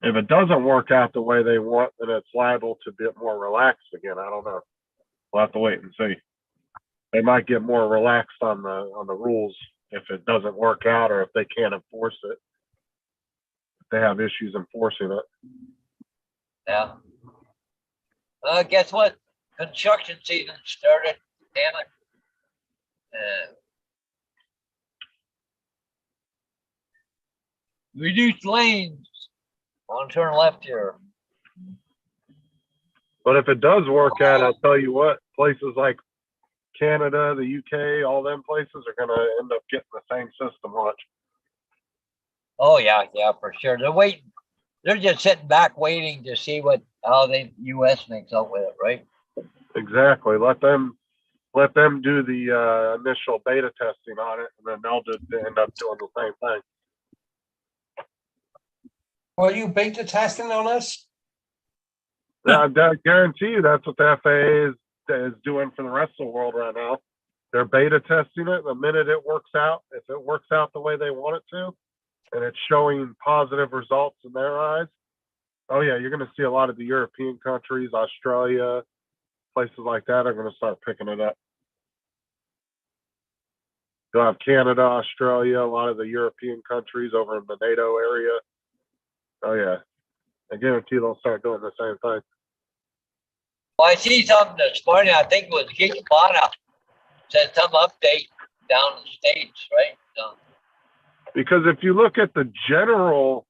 If it doesn't work out the way they want, then it's liable to be more relaxed again. I don't know. We'll have to wait and see. They might get more relaxed on the rules if it doesn't work out, or if they can't enforce it. If they have issues enforcing it. yeah. Guess what? Construction season started. Damn it. Reduced lanes. Want to turn left here. But if it does work out, I'll tell you what, places like Canada, the UK, all them places are going to end up getting the same system. Watch. Oh yeah, for sure. They're waiting. They're just sitting back waiting to see how the US makes out with it, right? Exactly. Let them do the initial beta testing on it, and then they'll just end up doing the same thing. Are you beta testing on us? I guarantee you that's what the FAA is doing for the rest of the world right now. They're beta testing it. The minute it works out, if it works out the way they want it to, and it's showing positive results in their eyes, oh yeah, you're going to see a lot of the European countries, Australia, places like that are going to start picking it up. You'll have Canada, Australia, a lot of the European countries over in the NATO area. Oh yeah, I guarantee they'll start doing the same thing. Well, I see something this morning. I think it was Geek Bana said some update down in the States, right? So, because if you look at the general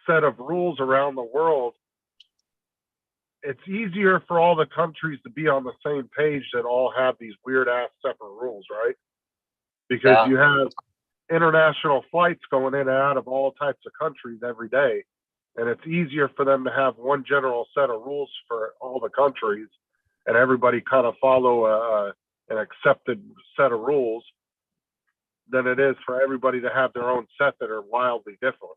set of rules around the world, it's easier for all the countries to be on the same page that all have these weird ass separate rules, right? Because you have international flights going in and out of all types of countries every day. And it's easier for them to have one general set of rules for all the countries, and everybody kind of follow an accepted set of rules, than it is for everybody to have their own set that are wildly different,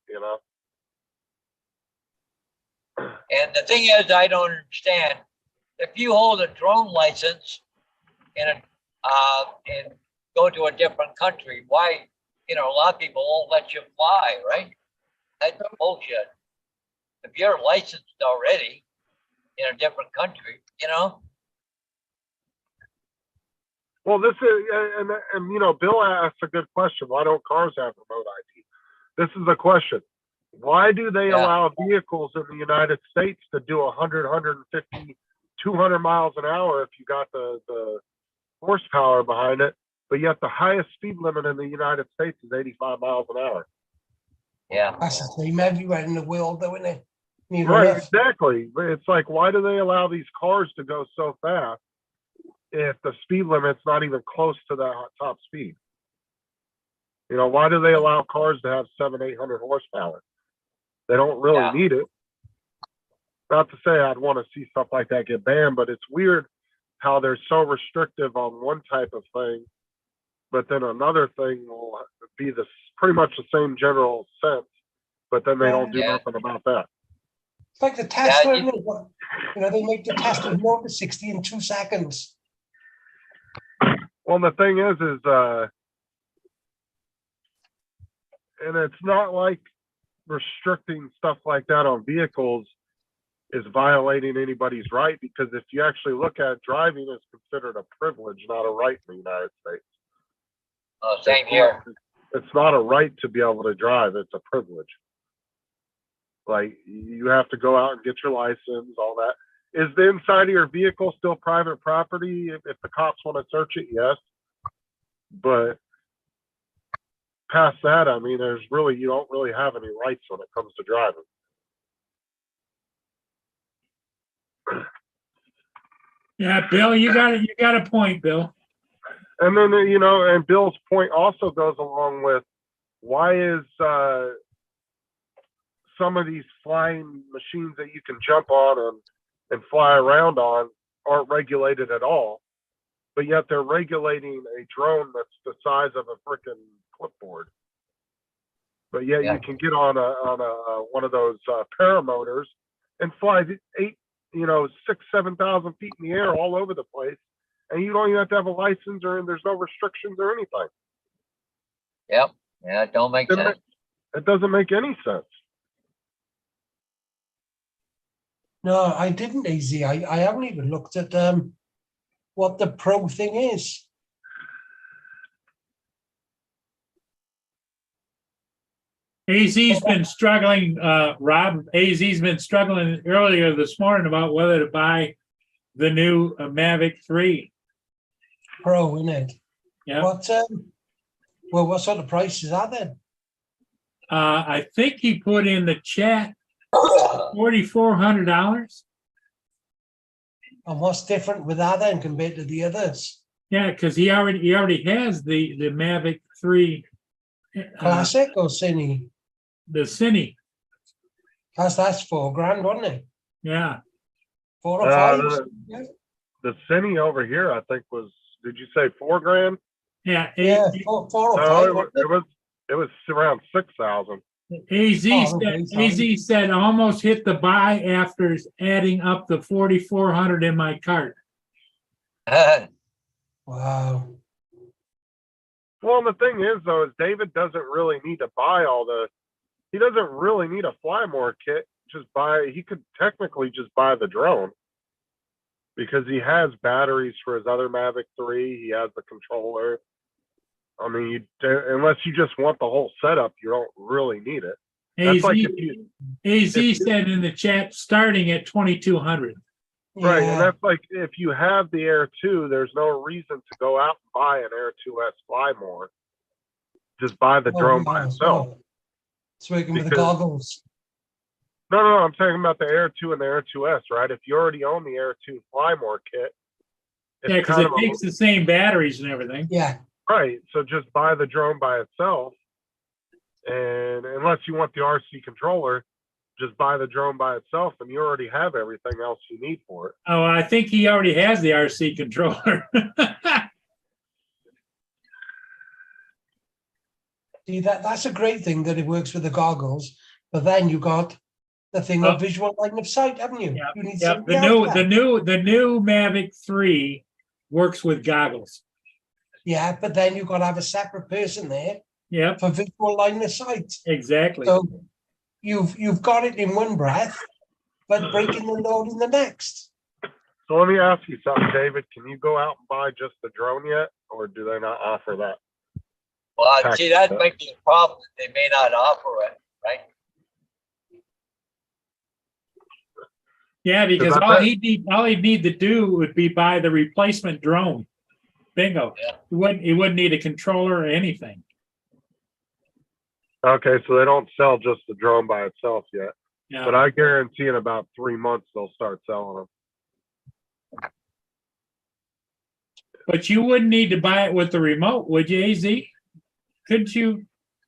and the thing is, I don't understand. If you hold a drone license and go to a different country, why? A lot of people won't let you fly, right? That's bullshit. If you're licensed already in a different country, Well, this is, and Bill asked a good question. Why don't cars have remote ID? This is the question. Why do they allow vehicles in the United States to do 100, 150, 200 miles an hour if you got the horsepower behind it, but yet the highest speed limit in the United States is 85 miles an hour? Yeah. That's the same everywhere in the world, though, isn't it? Near Right, enough. exactly. It's like, why do they allow these cars to go so fast if the speed limit's not even close to the top speed? You know, why do they allow cars to have 700-800 horsepower? They don't really Yeah. need it. Not to say I'd want to see stuff like that get banned, but it's weird how they're so restrictive on one type of thing, but then another thing will be pretty much the same general sense, but then they don't do Yeah. nothing about that. It's like the Tesla, you- isn't it? You know, they make the Tesla go to 60 in 2 seconds. Well, the thing is, and it's not like restricting stuff like that on vehicles is violating anybody's right, because if you actually look at it, driving is considered a privilege, not a right in the United States. Same It's here. not- It's not a right to be able to drive, it's a privilege. Like, you have to go out and get your license, all that. Is the inside of your vehicle still private property? If the cops want to search it, yes. But past that, I mean, you don't really have any rights when it comes to driving. Yeah, Bill, you got a point, Bill. And then, you know, and Bill's point also goes along with, why is some of these flying machines that you can jump on and fly around on aren't regulated at all, but yet they're regulating a drone that's the size of a freaking clipboard. But yet Yeah. you can get on one of those paramotors and fly 6,000-7,000 feet in the air all over the place, and you don't even have to have a license, and there's no restrictions or anything. Yep. Yeah, it don't make sense. It doesn't make any sense. No, I didn't, AZ. I haven't even looked at what the pro thing is. AZ's been struggling, Rob, AZ's been struggling earlier this morning about whether to buy the new Mavic 3. Pro, isn't it? Yeah. What sort of prices are there? I think he put in the chat $4,400. And what's different with that then compared to the others? Yeah, because he already has the Mavic 3, Classic or Cine? the Cine. That's $4,000, wasn't it? Yeah. 4 or 5? Yeah. The Cine over here, I think, did you say $4,000? Yeah. Yeah, 4 or 5. No, wasn't it was around 6,000. AZ said almost hit the buy after adding up the 4,400 in my cart. Wow. Well, the thing is, though, is David doesn't really need to buy he doesn't really need a Flymore kit. He could technically just buy the drone, because he has batteries for his other Mavic 3. He has the controller. I mean, unless you just want the whole setup, you don't really need it. That's like AZ said in the chat, starting at 2,200. Right, and Yeah. that's like, if you have the Air 2, there's no reason to go out and buy an Air 2S Flymore. Just buy the drone by itself. It's working with the Because- goggles. No, I'm talking about the Air 2 and the Air 2S, right? If you already own the Air 2 Flymore kit, it's Yeah, because kind it of takes the same batteries and everything. Yeah. right. So just buy the drone by itself, and unless you want the RC controller, just buy the drone by itself, and you already have everything else you need for it. Oh, I think he already has the RC controller. See, that's a great thing that it works with the goggles, but then you got the thing Oh. of visual line of sight, haven't you? Yeah, You need Yeah, something else the there. new Mavic 3 works with goggles. Yeah, but then you've got to have a separate person there Yep, for visual line of sight. exactly. So you've got it in one breath, but breaking the load in the next. So let me ask you something, David. Can you go out and buy just the drone yet, or do they not offer that? Well, see, that might be a problem. They may not offer it, right? Yeah, because I all bet- he'd need to do would be buy the replacement drone. Bingo. Yeah. He wouldn't need a controller or anything. Okay, so they don't sell just the drone by itself yet. Yeah. But I guarantee in about 3 months they'll start selling them. But you wouldn't need to buy it with the remote, would you, AZ? couldn't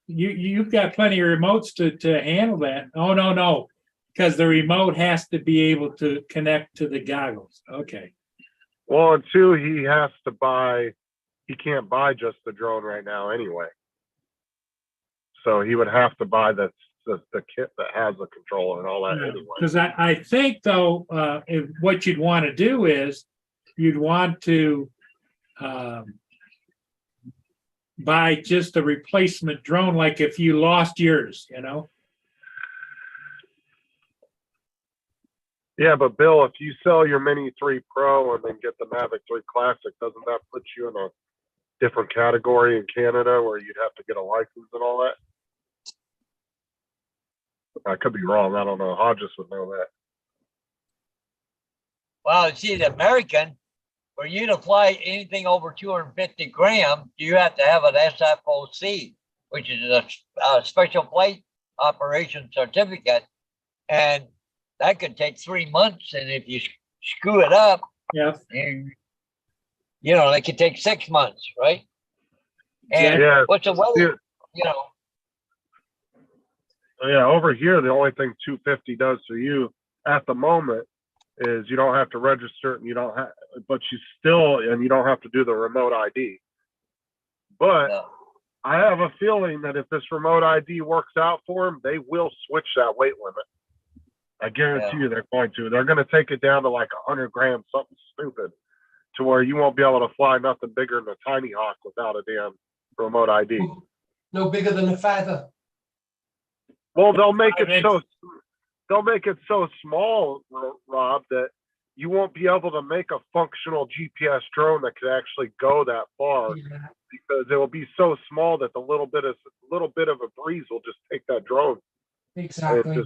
you've got plenty of remotes to handle that. Oh, no. Because the remote has to be able to connect to the goggles. Okay. Well, and two, he can't buy just the drone right now anyway. So he would have to buy the kit that has the controller and all that anyway. Because I think though, what you'd want to do is you'd want to buy just a replacement drone, like if you lost yours, you know? Yeah, but Bill, if you sell your Mini 3 Pro and then get the Mavic 3 Classic, doesn't that put you in a different category in Canada where you'd have to get a license and all that? I could be wrong. I don't know. Hodges would know that. Well, see, the American, for you to fly anything over 250 grams, you have to have an SFOC, which is a special flight operation certificate. And that could take 3 months. And if you screw it up, Yeah. It could take 6 months, right? And Yeah. what's the weather, Yeah, over here, the only thing 250 does for you at the moment is you don't have to register it, and you don't have to do the remote ID. But Yeah. I have a feeling that if this remote ID works out for them, they will switch that weight limit. I guarantee you they're going to. They're going to take it down to like 100 grams, something stupid, to where you won't be able to fly nothing bigger than a Tiny Hawk without a damn remote ID. No bigger than a feather. Well, they'll make it so small, Rob, that you won't be able to make a functional GPS drone that could actually go that far, because it will be so small that the little bit of a breeze will just take that drone. Exactly.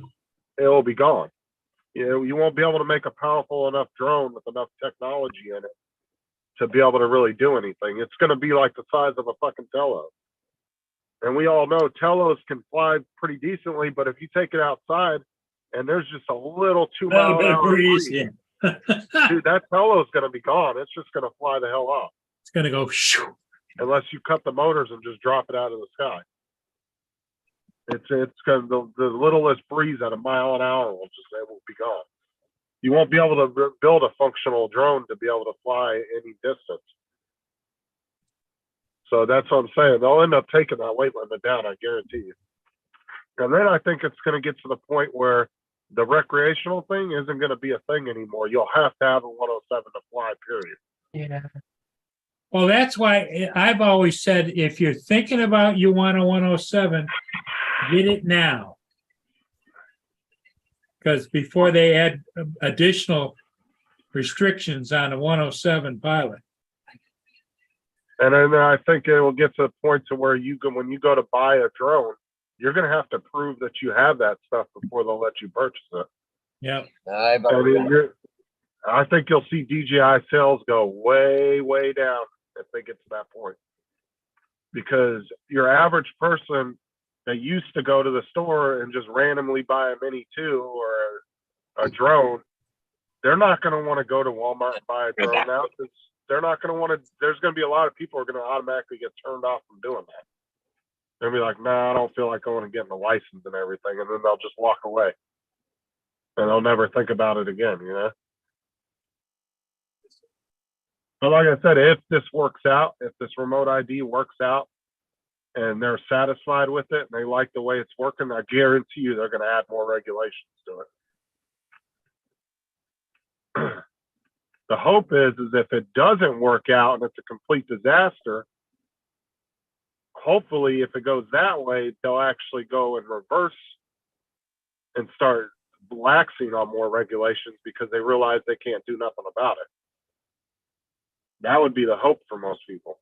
It will be gone. You won't be able to make a powerful enough drone with enough technology in it to be able to really do anything. It's going to be like the size of a fucking Tello. And we all know Tellos can fly pretty decently, but if you take it outside and there's just a little 2 mile an hour breeze, Yeah. dude, that Tello's going to be gone. It's just going to fly the hell off. It's going to go shoo. Unless you cut the motors and just drop it out of the sky. It's going to, the littlest breeze at 1 mile an hour will be gone. You won't be able to build a functional drone to be able to fly any distance. So that's what I'm saying. They'll end up taking that weight limit down, I guarantee you. And then I think it's going to get to the point where the recreational thing isn't going to be a thing anymore. You'll have to have a 107 to fly, period. Yeah. Well, that's why I've always said, if you're thinking about you want a 107, get it now. Because before they add additional restrictions on a 107 pilot. And then I think it will get to the point to where when you go to buy a drone, you're going to have to prove that you have that stuff before they'll let you purchase it. Yeah. I think you'll see DJI sales go way, way down if they get to that point. Because your average person that used to go to the store and just randomly buy a Mini 2 or a drone, they're not going to want to go to Walmart and buy a drone now, because they're not going to want to. There's going to be a lot of people who are going to automatically get turned off from doing that. They'll be like, "Nah, I don't feel like going and getting a license and everything," and then they'll just walk away, and they'll never think about it again. But like I said, if this works out, if this remote ID works out, and they're satisfied with it and they like the way it's working, I guarantee you they're going to add more regulations to it. The hope is if it doesn't work out and it's a complete disaster, hopefully if it goes that way, they'll actually go in reverse and start relaxing on more regulations because they realize they can't do nothing about it. That would be the hope for most people.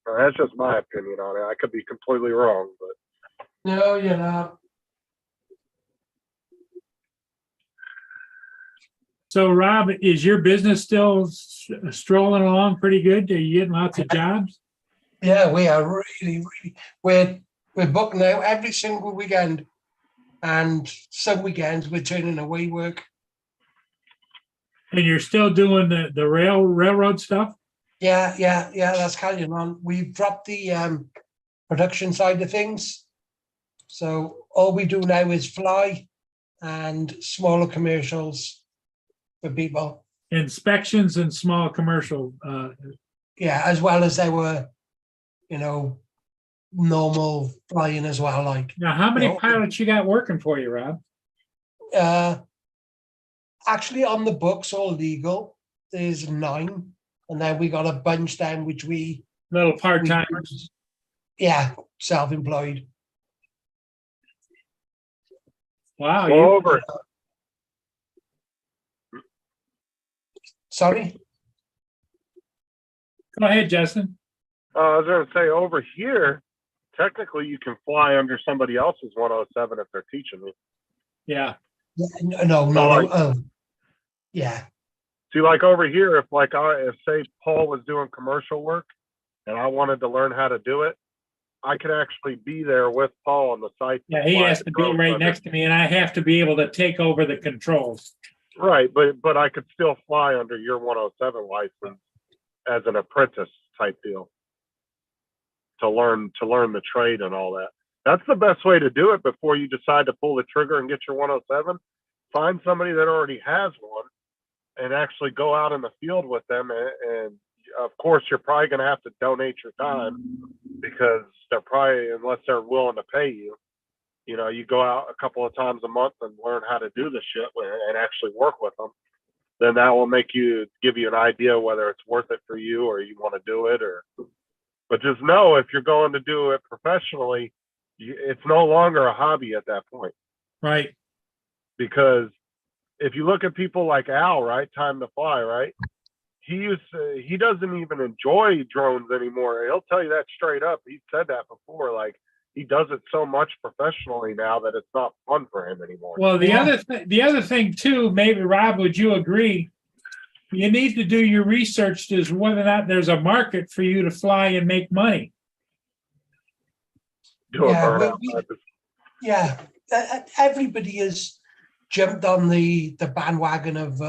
That's just my opinion on it. I could be completely wrong, but No, you're not. So, Rob, is your business still strolling along pretty good? Are you getting lots of jobs? Yeah, we are really. We're booking out every single weekend, and some weekends we're turning away work. And you're still doing the railroad stuff? Yeah, that's carrying on. We've dropped the production side of things. So all we do now is fly and smaller commercials for people. Inspections and small commercial, Yeah, as well as our, normal flying as well. Like, now, how many No. pilots you got working for you, Rob? actually on the books, all legal, there's 9. And then we got a bunch down, which Little part-timers? yeah, self-employed. Wow, Well, you, over, Sorry? go ahead, Justin. I was going to say over here, technically you can fly under somebody else's 107 if they're teaching you. Yeah, Yeah, no, like- yeah, See, like over here, if say Paul was doing commercial work and I wanted to learn how to do it, I could actually be there with Paul on the site. yeah, he has to be right next to me and I have to be able to take over the controls. Right, but I could still fly under your 107 license as an apprentice type deal to learn the trade and all that. That's the best way to do it before you decide to pull the trigger and get your 107. Find somebody that already has one and actually go out in the field with them. And of course, you're probably going to have to donate your time because they're probably, unless they're willing to pay you, you go out a couple of times a month and learn how to do the shit and actually work with them. Then that will give you an idea whether it's worth it for you or you want to do it but just know if you're going to do it professionally, it's no longer a hobby at that point. Right. Because if you look at people like Al, right, Time to Fly, right, he doesn't even enjoy drones anymore. He'll tell you that straight up. He said that before. Like he does it so much professionally now that it's not fun for him anymore. Well, the Yeah. other thing too, maybe Rob, would you agree? You need to do your research as whether or not there's a market for you to fly and make money. Do a Yeah, burnout. yeah. Everybody has jumped on the bandwagon of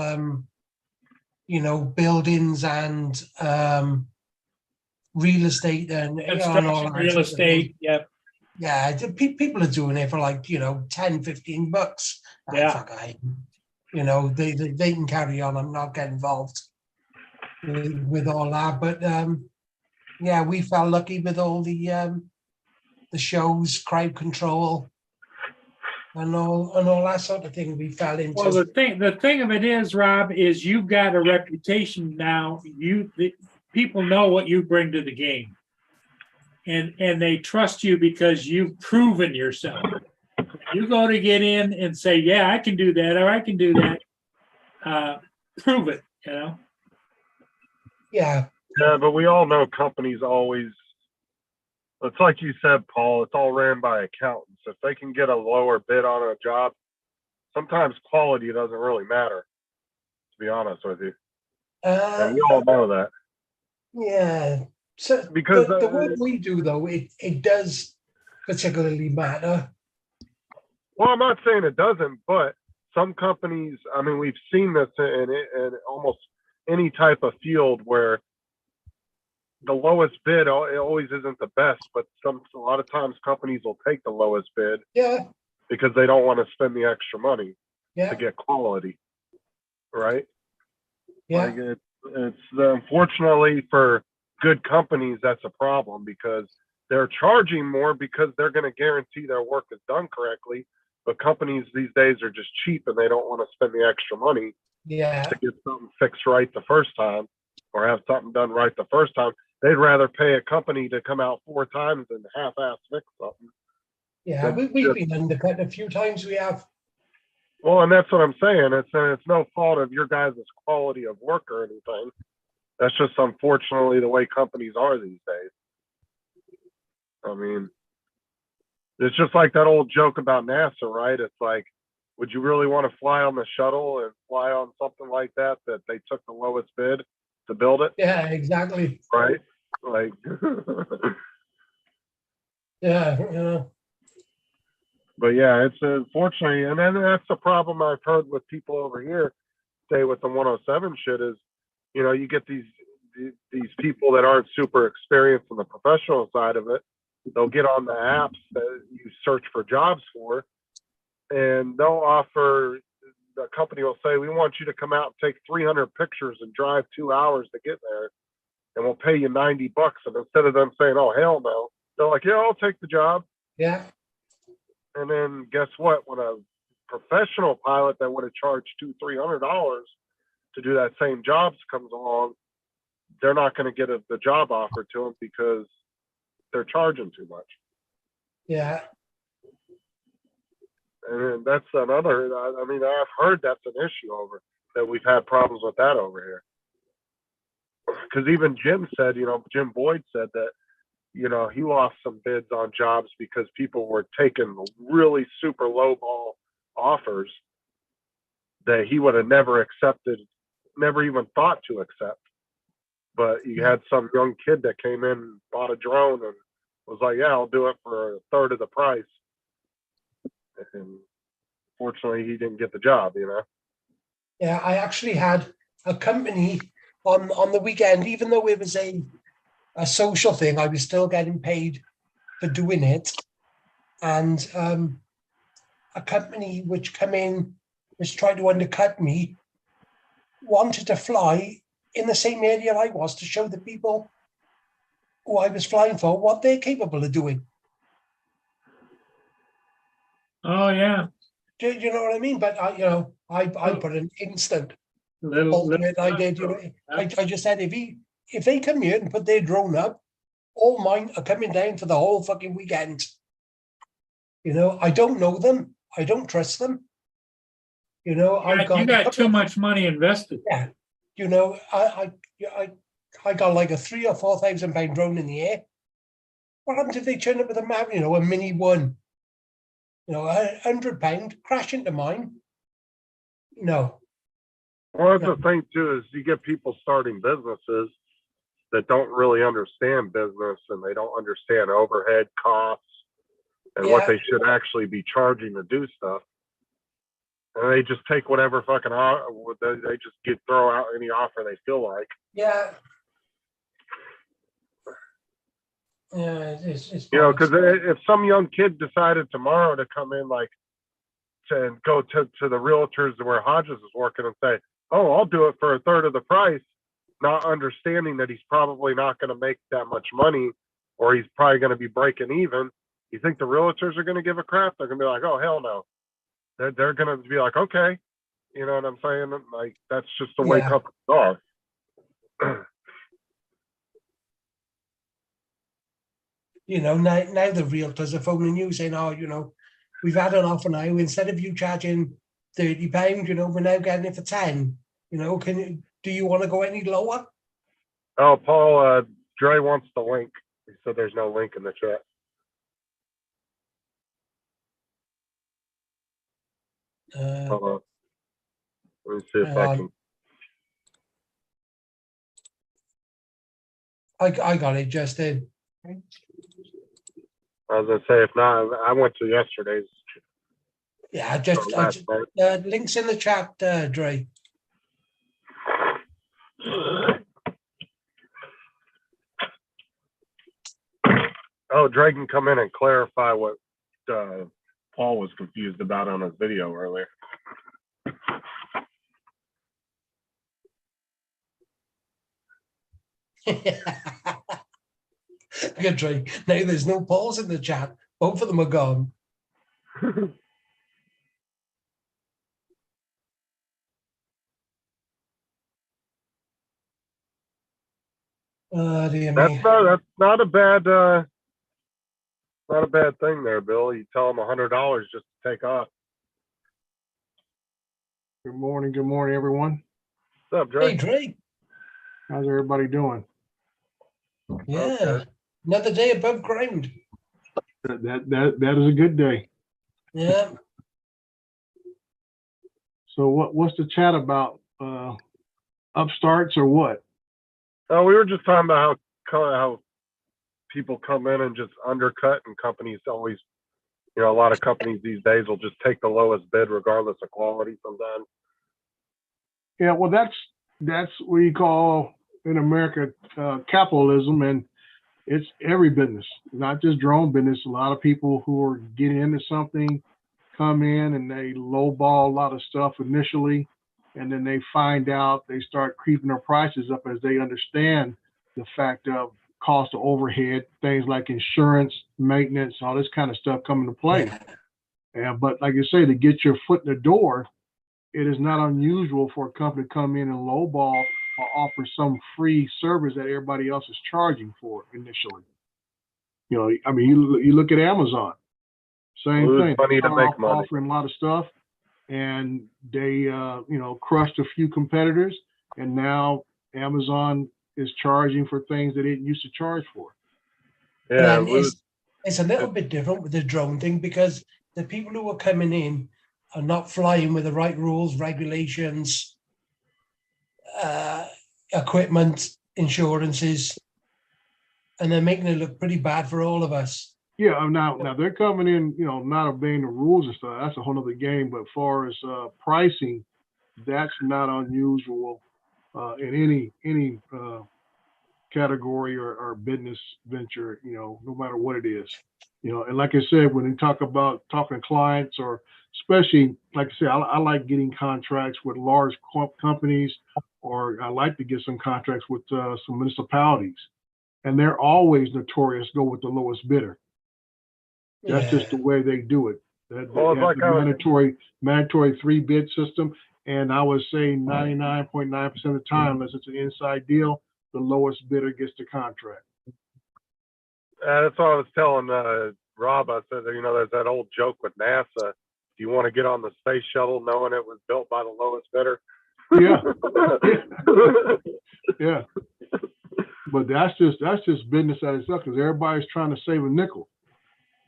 buildings and real estate and and all Construction, that real sort of thing. estate, yep. Yeah, people are doing it for like 10, 15 bucks. Yeah. Fuck, they can carry on and not get involved with all that. But yeah, we felt lucky with all the shows, crowd control, and all that sort of thing. We fell into. Well, the thing of it is, Rob, is you've got a reputation now. People know what you bring to the game, and they trust you because you've proven yourself. You go to get in and say, "Yeah, I can do that," or "I can do that." Prove it. Yeah, Yeah, but we all know companies always. It's like you said, Paul. It's all ran by accountants. If they can get a lower bid on a job, sometimes quality doesn't really matter. To be honest with you, and we all know that. yeah. So Because, the work we do, though, it does particularly matter. Well, I'm not saying it doesn't, but some companies. I mean, we've seen this in almost any type of field where the lowest bid it always isn't the best, but a lot of times companies will take the lowest bid Yeah, because they don't want to spend the extra money yeah, to get quality, right? yeah. Like it's unfortunately for good companies that's a problem because they're charging more because they're going to guarantee their work is done correctly. But companies these days are just cheap and they don't want to spend the extra money Yeah, to get something fixed right the first time or have something done right the first time. They'd rather pay a company to come out 4 times than half-ass fix something. yeah. We've been undercut a few times. We have. Well, and that's what I'm saying. It's no fault of your guys' quality of work or anything. That's just unfortunately the way companies are these days. I mean, it's just like that old joke about NASA, right? It's like, would you really want to fly on the shuttle and fly on something like that they took the lowest bid to build it, Yeah, exactly. right? Like, Yeah. but yeah, it's unfortunately, and then that's the problem I've heard with people over here. say with the 107 shit is, you know, you get these people that aren't super experienced on the professional side of it. They'll get on the apps that you search for jobs for, and they'll offer, the company will say, we want you to come out and take 300 pictures and drive 2 hours to get there, and we'll pay you $90. And instead of them saying, oh, hell no, they're like, yeah, I'll take the job. Yeah. And then guess what? When a professional pilot that would have charged $200-300 to do that same job comes along, they're not going to get the job offered to them because they're charging too much. Yeah. And that's another, I mean, I've heard that's an issue over, that we've had problems with that over here. Because even Jim said, you know, Jim Boyd said that, you know, he lost some bids on jobs because people were taking really super low ball offers that he would have never accepted, never even thought to accept. But you had some young kid that came in and bought a drone and was like, yeah, I'll do it for a third of the price. And fortunately, he didn't get the job, you know? Yeah, I actually had a company on the weekend, even though it was a social thing, I was still getting paid for doing it. And a company which come in, was trying to undercut me, wanted to fly in the same area I was to show the people who I was flying for what they're capable of doing. Oh, yeah. Do you know what I mean? But I put an instant Little, ultimate. I did. You know, I just said if they come here and put their drone up, all mine are coming down for the whole fucking weekend. You know, I don't know them. I don't trust them. You know, you got too much money invested. Yeah. You know, I got like a £3,000 or £4,000 drone in the air. What happens if they turn up with a map? You know, a Mini One. You know, £100 crash into mine. No. Well, that's the thing too, is you get people starting businesses that don't really understand business, and they don't understand overhead costs and what they should actually be charging to do stuff. And they just take whatever fucking they just throw out any offer they feel like. Yeah. Yeah, it's you know, because if some young kid decided tomorrow to come in, like, to go to the realtors where Hodges is working and say, oh, I'll do it for a third of the price, not understanding that he's probably not going to make that much money, or he's probably going to be breaking even, you think the realtors are going to give a crap? They're going to be like, oh, hell no. They're going to be like, okay. You know what I'm saying? Like, that's just the way companies are. You know, now the realtors are phoning you saying, oh, you know, we've had an offer now. Instead of you charging £30, you know, we're now getting it for 10. You know, do you want to go any lower? Oh, Paul, Dre wants the link. He said there's no link in the chat. Hold on. Let me see if I can. I got it just in. I was gonna say, if not, I went to yesterday's. Yeah, just links in the chat, Dre. Oh, Dre can come in and clarify what Paul was confused about on his video earlier. Good, Dre. Now there's no Pauls in the chat. Both of them are gone. That's not a bad thing there, Bill. You tell them $100 just to take off. Good morning, everyone. What's up, Dre? Hey, Dre. How's everybody doing? Yeah, okay. Another day above ground. That is a good day. Yeah. So what's the chat about? Upstarts or what? Oh, we were just talking about how people come in and just undercut, and companies always, you know, a lot of companies these days will just take the lowest bid regardless of quality sometimes. Yeah, well, that's what you call in America capitalism, and it's every business, not just drone business. A lot of people who are getting into something come in and they lowball a lot of stuff initially, and then they find out they start creeping their prices up as they understand the fact of cost of overhead, things like insurance, maintenance, all this kind of stuff come into play. But like you say, to get your foot in the door, it is not unusual for a company to come in and lowball or offer some free service that everybody else is charging for initially. You know, I mean, you look at Amazon, same Lose thing. money to Start make off money. offering a lot of stuff, and they, crushed a few competitors, and now Amazon is charging for things that it used to charge for. Yeah, And lose. it's a little bit different with the drone thing because the people who are coming in are not flying with the right rules, regulations, equipment, insurances, and they're making it look pretty bad for all of us. Yeah, now they're coming in, not obeying the rules and stuff. That's a whole other game. But as far as pricing, that's not unusual in any category or business venture. No matter what it is. And like I said, when you talk about talking to clients, or especially like I said, I like getting contracts with large companies, or I like to get some contracts with some municipalities, and they're always notorious go with the lowest bidder. That's just the way they do it. Well, it's That's like a mandatory 3-bid system. And I would say 99.9% of the time, unless it's an inside deal, the lowest bidder gets the contract. That's what I was telling Rob. I said, there's that old joke with NASA. Do you want to get on the space shuttle knowing it was built by the lowest bidder? Yeah. Yeah. But that's just business at itself, because everybody's trying to save a nickel,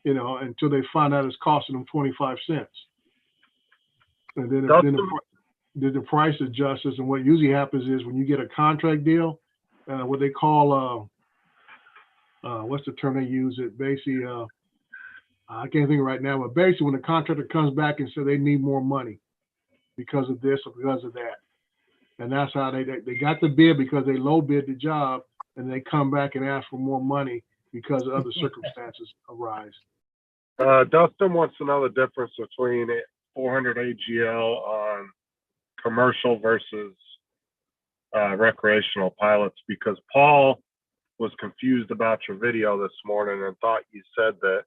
until they find out it's costing them 25 cents. And then the price adjusts. And what usually happens is when you get a contract deal, what they call, what's the term they use? It basically, I can't think right now, but basically when the contractor comes back and says they need more money because of this or because of that. And that's how they got the bid because they low bid the job, and they come back and ask for more money because other circumstances arise. Dustin wants to know the difference between 400 AGL on commercial versus recreational pilots, because Paul was confused about your video this morning and thought you said that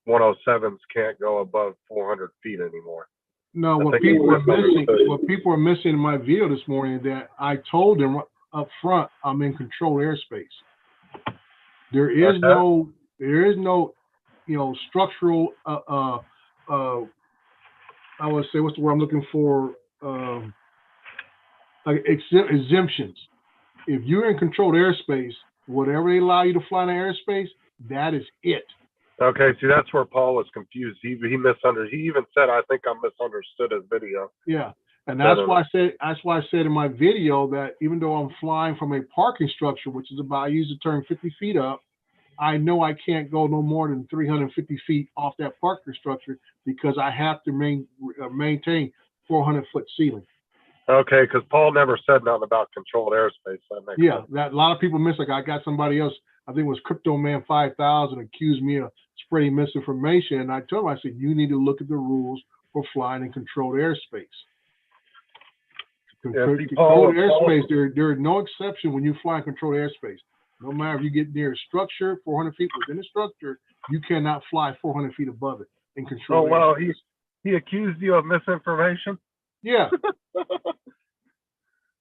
107s can't go above 400 feet anymore. No, what people are missing in my video this morning is that I told them up front I'm in controlled airspace. There is no structural I would say, what's the word I'm looking for? Like exemptions. If you're in controlled airspace, whatever they allow you to fly in the airspace, that is it. Okay, see, that's where Paul was confused. He misunderstood. He even said, "I think I misunderstood his video." Yeah, and that's why I said in my video that even though I'm flying from a parking structure, which is about, I use the term 50 feet up, I know I can't go no more than 350 feet off that parking structure because I have to maintain 400-foot ceiling. Okay, because Paul never said nothing about controlled airspace. That makes sense. That a lot of people miss. Like I got somebody else, I think it was Crypto Man 5000, accused me of spreading misinformation, and I told him, I said, you need to look at the rules for flying in controlled airspace. Controlled airspace, there are no exception when you fly in controlled airspace. No matter if you get near a structure, 400 feet within a structure, you cannot fly 400 feet above it in controlled airspace. He accused you of misinformation? Yeah.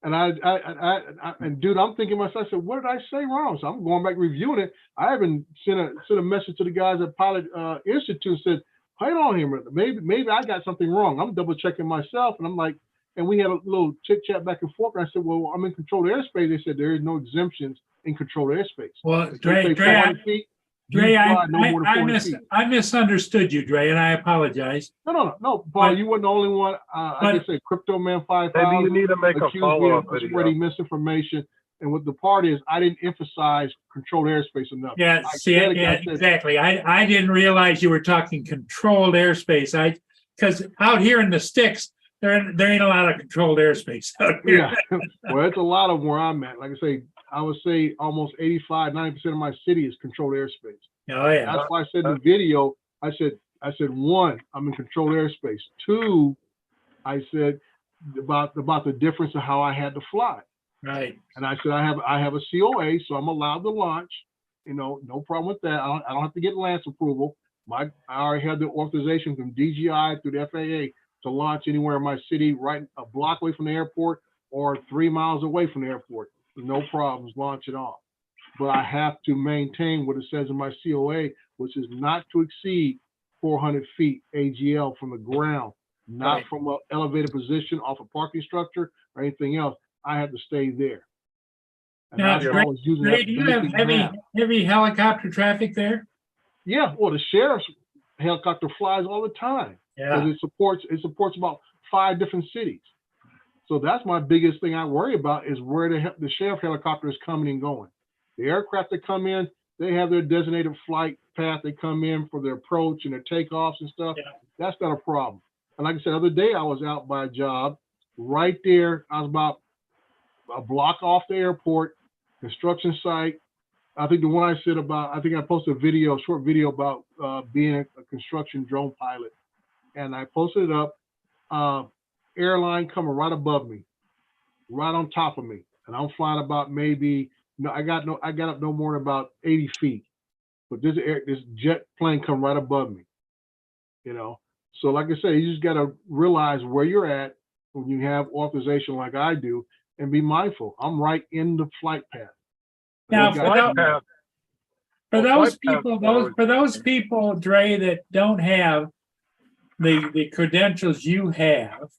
And and dude, I'm thinking to myself, I said, what did I say wrong? So I'm going back reviewing it. I even sent a message to the guys at Pilot Institute and said, hold on here, maybe I got something wrong. I'm double checking myself, and I'm like, and we had a little chit chat back and forth. And I said, well, I'm in controlled airspace. They said there is no exemptions in controlled airspace. Well, Dre, I misunderstood you, Dre, and I apologize. No, Paul, you weren't the only one. Like I said, Crypto Man 5000. Maybe you need to make a follow-up video. Spreading misinformation, and what the part is, I didn't emphasize controlled airspace enough. Yeah, exactly. I didn't realize you were talking controlled airspace. Because out here in the sticks, there ain't a lot of controlled airspace out there. Yeah, well, it's a lot of where I'm at. Like I say, I would say almost 85-90% of my city is controlled airspace. Oh, yeah. That's why I said in the video, I said one, I'm in controlled airspace. Two, I said about the difference of how I had to fly. Right. And I said I have a COA, so I'm allowed to launch. You know, no problem with that. I don't have to get LANC approval. I already have the authorization from DGI through the FAA to launch anywhere in my city, right a block away from the airport or 3 miles away from the airport. No problems, launch it off. But I have to maintain what it says in my COA, which is not to exceed 400 feet AGL from the ground, not Right. from an elevated position off a parking structure or anything else. I have to stay there. And Now, that's what I was using Ray, that do you have basic heavy, map. heavy helicopter traffic there? Yeah, well, the sheriff's helicopter flies all the time because Yeah. it supports about 5 different cities. So that's my biggest thing I worry about is where the sheriff helicopter is coming and going. The aircraft that come in, they have their designated flight path. They come in for their approach and their takeoffs and stuff. Yeah. That's not a problem. And like I said, the other day I was out by a job right there. I was about a block off the airport, construction site. I think the one I said about, I think I posted a short video about being a construction drone pilot. And I posted it up, airline coming right above me, right on top of me. And I'm flying about maybe, I got up no more than about 80 feet. But this jet plane come right above me, you know? So like I say, you just got to realize where you're at when you have authorization like I do and be mindful. I'm right in the flight path. Now, I for got- Flight path, For Well, those flight paths people, are always- for those people, Dre, that don't have the credentials you have,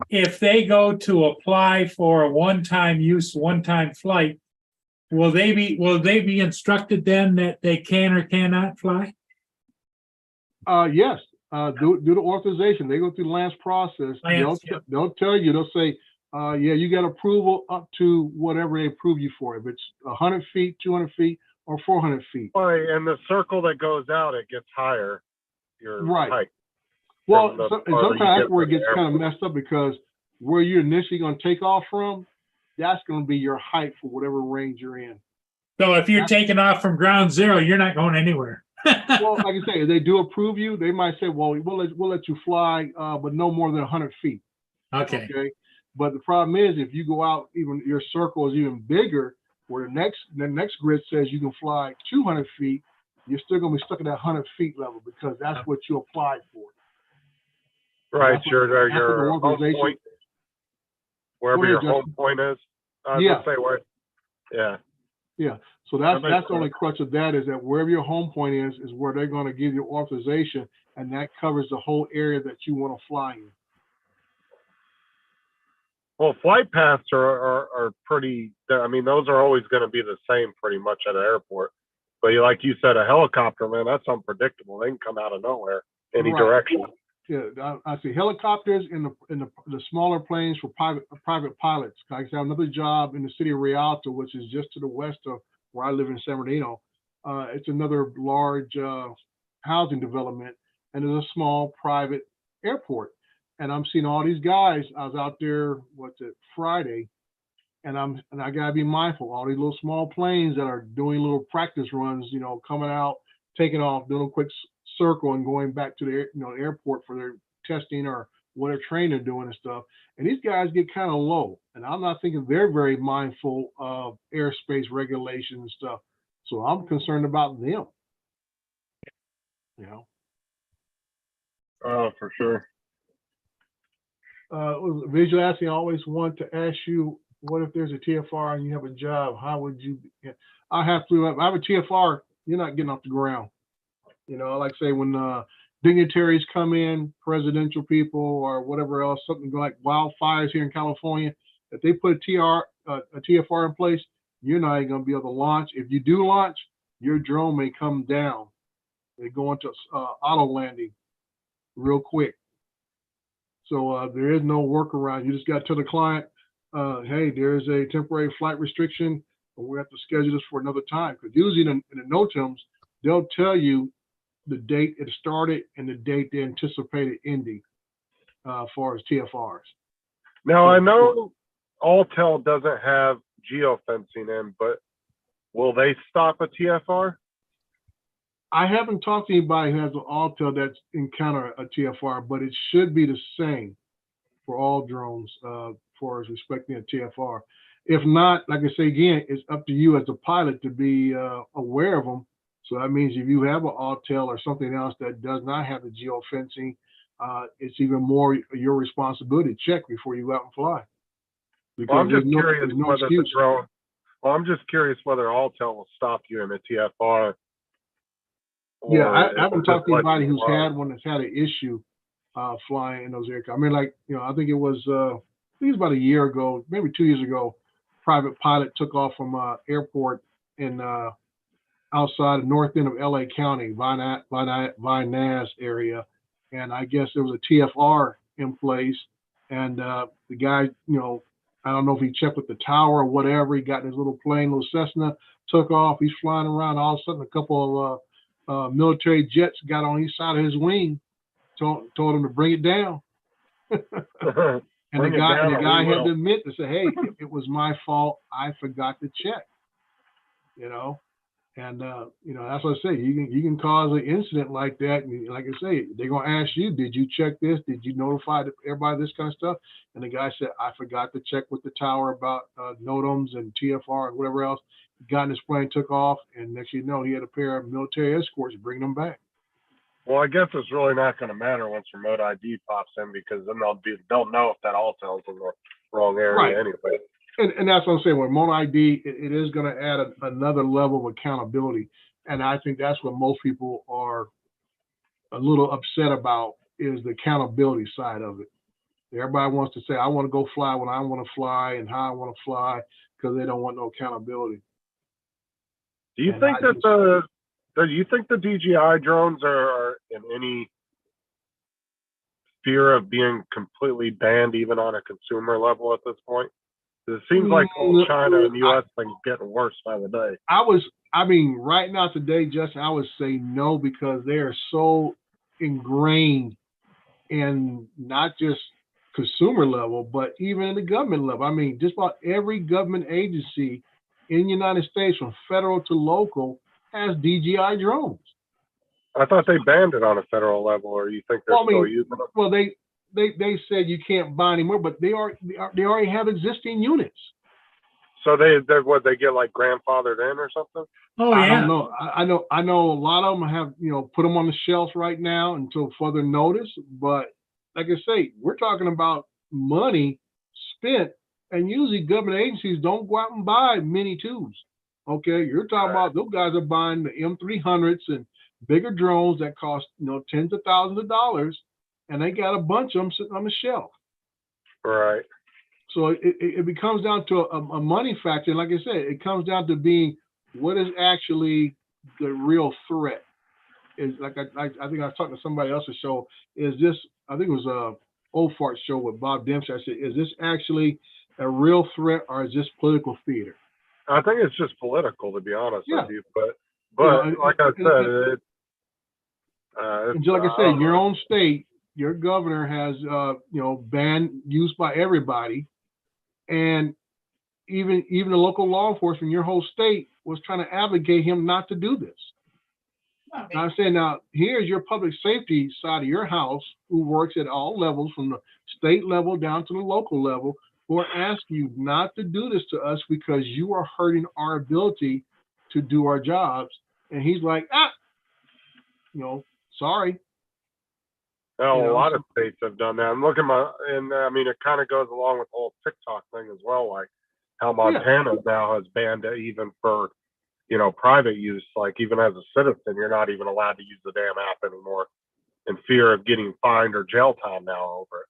if they go to apply for a one-time use, one-time flight, will they be instructed then that they can or cannot fly? Yes, do the authorization. They go through the LANC process. LANC, yeah. They'll tell you, they'll say, yeah, you got approval up to whatever they approve you for. If it's 100 feet, 200 feet, or 400 feet. Right, and the circle that goes out, it gets higher. Your Right. height. Well, From the and farther you sometimes get that's where it from the gets kind of messed up because where you're initially going to take off from, that's going to be your height for whatever range you're in. So if you're taking off from ground zero, you're not going anywhere. Well, like I say, if they do approve you, they might say, well, we'll let you fly, but no more than 100 feet. Okay. Okay. But the problem is if you go out, even your circle is even bigger, where the next grid says you can fly 200 feet, you're still going to be stuck at that 100 feet level because that's what you applied for. Right, That's what- your that's what the home authorization- point, wherever Go your ahead, home Justin. point is. I was Yeah. gonna say where, yeah. Yeah, so That makes that's the only crutch of that is that wherever your home point is where they're going to give you authorization, and that covers the whole area that you want to fly in. Well, flight paths are pretty, I mean, those are always gonna be the same pretty much at an airport. But like you said, a helicopter, man, that's unpredictable. They can come out of nowhere, any Right. direction. Yeah, I see helicopters in the smaller planes for private pilots. Like I said, another job in the city of Rialto, which is just to the west of where I live in San Bernardino. It's another large housing development, and it's a small private airport. And I'm seeing all these guys. I was out there, Friday, and I gotta be mindful. All these little small planes that are doing little practice runs, you know, coming out, taking off, doing a quick circle, and going back to the airport for their testing or whatever training they're doing and stuff. And these guys get kind of low, and I'm not thinking they're very mindful of airspace regulations and stuff. So I'm concerned about them. You know. Oh, for sure. Visual asking, I always want to ask you, what if there's a TFR and you have a job? How would you? I have a TFR. You're not getting off the ground. You know, like say when dignitaries come in, presidential people or whatever else, something like wildfires here in California, if they put a TFR in place, you're not even going to be able to launch. If you do launch, your drone may come down. They go into auto landing real quick. So there is no workaround. You just got to tell the client, hey, there's a temporary flight restriction, and we have to schedule this for another time. Because usually in the NOTAMs, they'll tell you the date it started and the date they anticipated ending. as far as TFRs. Now, I know Alltel doesn't have geofencing in, but will they stop a TFR? I haven't talked to anybody who has an Alltel that's encountered a TFR, but it should be the same for all drones for respecting a TFR. If not, like I say again, it's up to you as a pilot to be aware of them. So that means if you have an Alltel or something else that does not have the geofencing, it's even more your responsibility to check before you go out and fly. Because Well, I'm just curious there's no whether the excuse. drone. Well, I'm just curious whether Alltel will stop you in a TFR. Yeah, or I if haven't they'll talked to just let anybody you who's fly. had one that's had an issue flying in those aircraft. I mean, like, you know, I think it was about a year ago, maybe 2 years ago, private pilot took off from airport in outside the north end of LA County, Vine Naz area. And I guess there was a TFR in place. And the guy, you know, I don't know if he checked with the tower or whatever. He got in his little plane, little Cessna, took off. He's flying around. All of a sudden, a couple of military jets got on each side of his wing, told him to bring it down. And Bring the it guy, down and the or guy we had will. to admit to say, "Hey, it was my fault. I forgot to check." You know, and you know, that's what I say. You can cause an incident like that, and like I say, they're gonna ask you, "Did you check this? Did you notify everybody this kind of stuff?" And the guy said, "I forgot to check with the tower about NOTAMs and TFR and whatever else." He got in his plane, took off, and next thing you know, he had a pair of military escorts bring them back. Well, I guess it's really not going to matter once remote ID pops in, because then they'll know if that Alltel's in the wrong area Right. anyway. And that's what I'm saying. With remote ID, it is going to add another level of accountability. And I think that's what most people are a little upset about, is the accountability side of it. Everybody wants to say, I want to go fly when I want to fly and how I want to fly, because they don't want no accountability. Do you And think I that just- do you think the DJI drones are in any fear of being completely banned, even on a consumer level at this point? It seems like whole China and US thing's getting worse by the day. I mean, right now today, Justin, I would say no, because they are so ingrained in not just consumer level, but even in the government level. I mean, just about every government agency in the United States, from federal to local, has DJI drones. I thought they banned it on a federal level, or you think they're Well, I still mean, using it? well, they said you can't buy anymore, but they already have existing units. So they get like grandfathered in or something? Oh, I yeah. don't know. I know a lot of them have, you know, put them on the shelf right now until further notice. But like I say, we're talking about money spent, and usually government agencies don't go out and buy mini twos. Okay, you're talking about those guys are buying the M300s and bigger drones that cost, you know, tens of thousands of dollars, and they got a bunch of them sitting on the shelf. Right. So it becomes down to a money factor. And like I said, it comes down to being, what is actually the real threat? Is like I think I was talking to somebody else's show. Is this, I think it was a Old Fart show with Bob Dempsey. I said, is this actually a real threat, or is this political theater? I think it's just political, to be honest Yeah. with you. But Yeah, like I said, and just like I said, your own state, your governor has you know, banned use by everybody, and even the local law enforcement in your whole state was trying to advocate him not to do this. And I'm saying, now here's your public safety side of your house, who works at all levels, from the state level down to the local level, who are asking you not to do this to us because you are hurting our ability to do our jobs. And he's like, you know, sorry. Well, You know, a lot of states have done that. I'm looking and I mean, it kind of goes along with the whole TikTok thing as well, like how Montana now has banned it even for, you know, private use. Like even as a citizen, you're not even allowed to use the damn app anymore, in fear of getting fined or jail time now over it.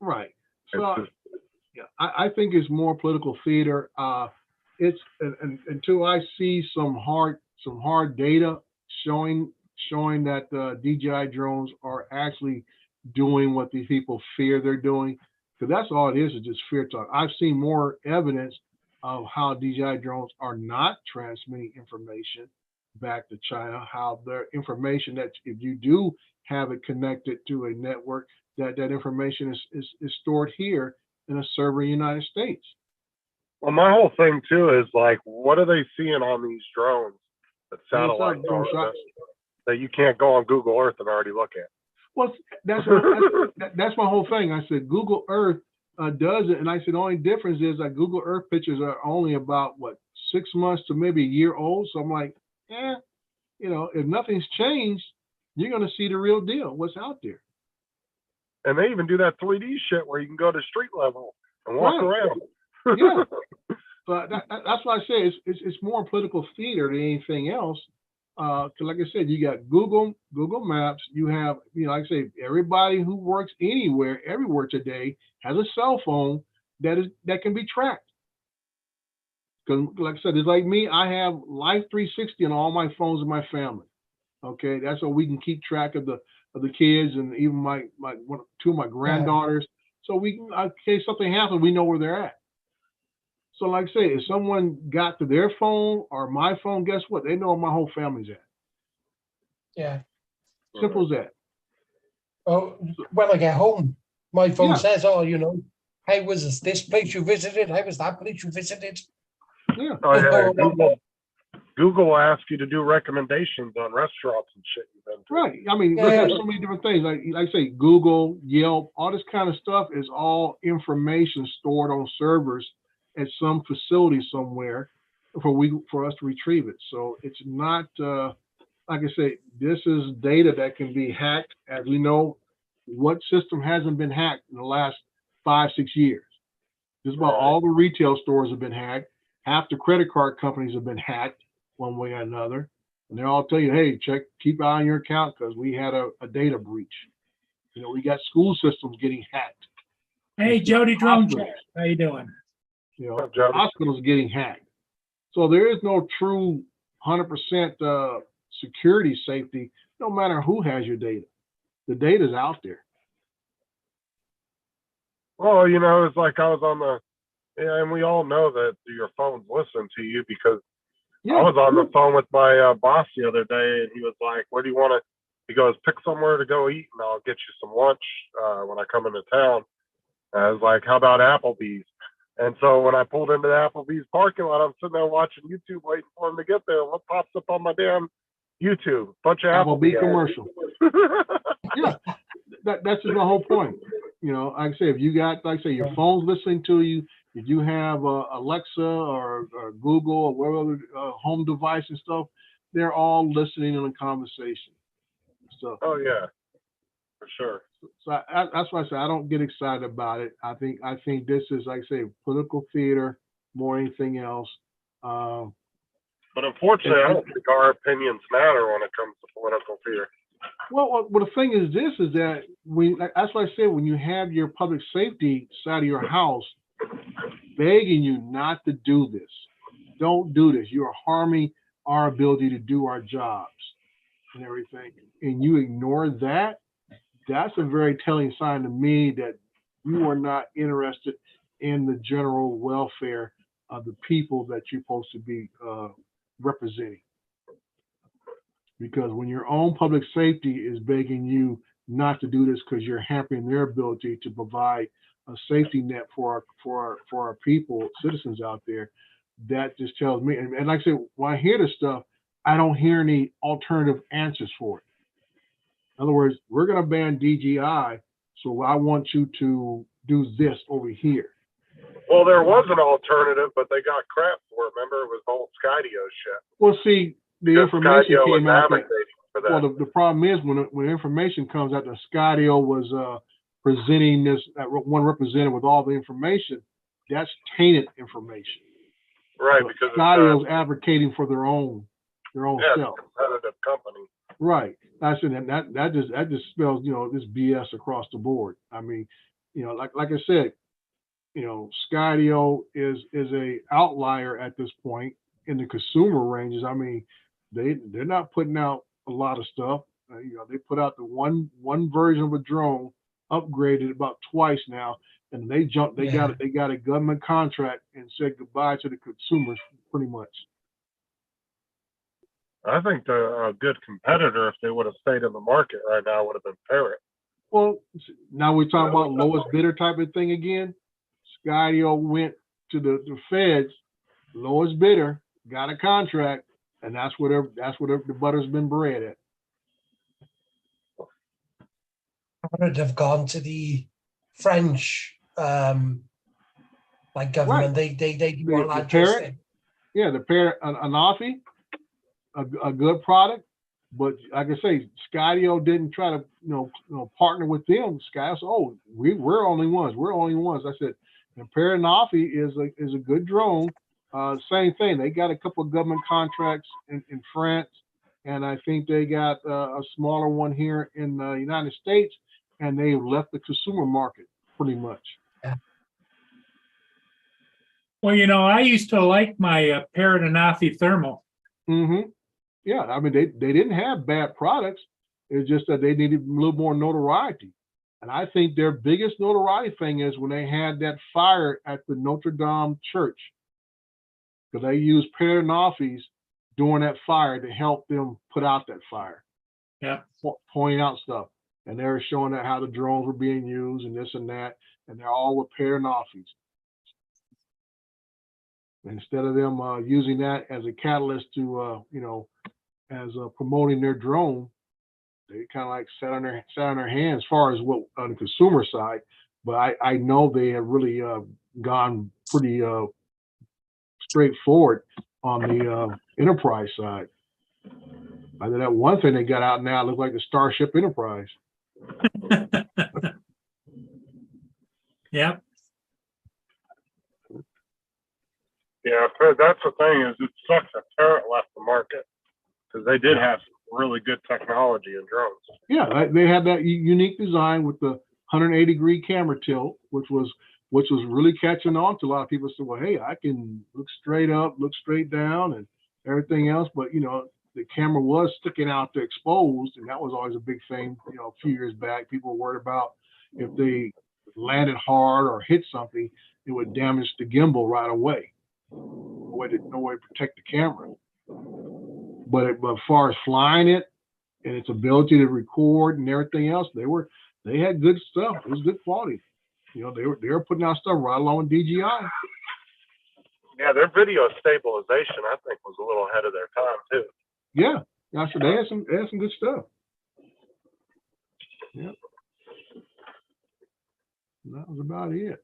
Right. It's So just, yeah, I think it's more political theater. It's until I see some hard data showing that DJI drones are actually doing what these people fear they're doing, because that's all it is just fear talk. I've seen more evidence of how DJI drones are not transmitting information back to China, how their information, that if you do have it connected to a network, that information is stored here in a server in the United States. Well, my whole thing too is like, what are they seeing on these drones, that satellite drone photos shots? that you can't go on Google Earth and already look at? Well, that's my whole thing. I said Google Earth does it, and I said the only difference is that Google Earth pictures are only about what 6 months to maybe a year old. So I'm like, if nothing's changed, you're gonna see the real deal, what's out there. And they even do that 3D shit where you can go to street level and walk Right. around. Yeah. But that's why I say it's more political theater than anything else. Because like I said, you got Google Maps. You have, like I say, everybody who works anywhere, everywhere today has a cell phone that can be tracked. Because like I said, it's like me. I have Life 360 on all my phones in my family. Okay, that's so we can keep track of the kids and even two of my granddaughters. So we can, in case something happens, we know where they're at. So like I say, if someone got to their phone or my phone, guess what? They know where my whole family's at. Yeah. Simple as that. Oh, when I get home, my phone Yeah. says, "Oh, how was this place you visited? How was that place you visited?" Yeah. Oh yeah, Google asks you to do recommendations on restaurants and shit you've been to. Right. I mean, Yeah. there's so many different things. Like I say, Google, Yelp, all this kind of stuff is all information stored on servers at some facility somewhere for us to retrieve it. So it's not like I say, this is data that can be hacked. As we know, what system hasn't been hacked in the last 5-6 years? Just about all the retail stores have been hacked. Half the credit card companies have been hacked one way or another. And they'll all tell you, hey, keep an eye on your account because we had a data breach. We got school systems getting hacked. Hey, Jody Drone Check, Hospitals. how you doing? Jody. Hospitals getting hacked. So there is no true 100% security safety, no matter who has your data. The data's out there. Well, it's like I was on and we all know that your phones listen to you because I was on the phone with my boss the other day, and he was like, "Where do you want to?" He goes, "Pick somewhere to go eat, and I'll get you some lunch when I come into town." And I was like, "How about Applebee's?" And so when I pulled into the Applebee's parking lot, I'm sitting there watching YouTube, waiting for him to get there. What pops up on my damn YouTube? Bunch of Applebee's Applebee's commercial. Yeah, that's just the whole point. Like I say, if you got, like I say, your phone's listening to you, if you have Alexa or Google or whatever home device and stuff, they're all listening in a conversation. So, Oh yeah, for sure. so that's why I say I don't get excited about it. I think this is, like I say, political theater more than anything else. But unfortunately, I don't think our opinions matter when it comes to political fear. Well, the thing is that that's why I said when you have your public safety side of your house begging you not to do this, don't do this. You are harming our ability to do our jobs and everything, and you ignore that. That's a very telling sign to me that you are not interested in the general welfare of the people that you're supposed to be representing. Because when your own public safety is begging you not to do this because you're hampering their ability to provide a safety net for our people, citizens out there, that just tells me. And like I said, when I hear this stuff, I don't hear any alternative answers for it. In other words, we're going to ban DJI, so I want you to do this over here. Well, there was an alternative, but they got crap for it. Remember, it was the whole Skydio shit. Well, see, the Because information Skydio came was out that, advocating for that. well, the problem is when information comes out that Skydio was presenting this, one representative with all the information, that's tainted information. Right, So because Skydio's advocating for their own it's self. a competitive company. Right. I said that just spells, this BS across the board. I mean, like I said, Skydio is a outlier at this point in the consumer ranges. I mean, they're not putting out a lot of stuff. They put out the one version of a drone, upgraded about twice now, and they jumped. They got a government contract and said goodbye to the consumers pretty much. I think a good competitor, if they would have stayed in the market right now, would have been Parrot. Well, now we're talking about lowest bidder type of thing again. Skydio went to the feds, lowest bidder, got a contract, and that's where the butter's been bred at. Would have gone to the French, like government. They do all The that parrot? just Yeah, the parent Anafi, a good product, but like I say, Skydio didn't try to partner with them. Sky said, "Oh, we're only ones. We're only ones." I said, "And Parrot Anafi is a good drone. Same thing. They got a couple of government contracts in France, and I think they got a smaller one here in the United States, and they left the consumer market pretty much." Well, I used to like my Parrot Anafi thermal. Mm-hmm. Yeah, I mean, they didn't have bad products. It's just that they needed a little more notoriety. And I think their biggest notoriety thing is when they had that fire at the Notre Dame church. Because they used Parrot Anafis during that fire to help them put out that fire. Yeah. Pointing out stuff. And they were showing that how the drones were being used and this and that. And they're all with Parrot Anafis. Instead of them using that as a catalyst to, as promoting their drone, they kind of like sat on their hands as far as what on the consumer side. But I know they have really gone pretty straightforward on the enterprise side. I think that one thing they got out now look like the Starship Enterprise. Yep. Yeah, that's the thing is it sucks that Parrot left the market because they did have some really good technology in drones. Yeah, they had that unique design with the 180-degree camera tilt, which was really catching on to a lot of people. Said, well, hey, I can look straight up, look straight down, and everything else. But the camera was sticking out to exposed, and that was always a big thing. A few years back, people were worried about if they landed hard or hit something, it would damage the gimbal right away. No way to protect the camera. But as far as flying it and its ability to record and everything else, they had good stuff. It was good quality. They were putting out stuff right along with DJI. Yeah, their video stabilization, I think, was a little ahead of their time too. Yeah, sure. They had some good stuff. Yeah. That was about it.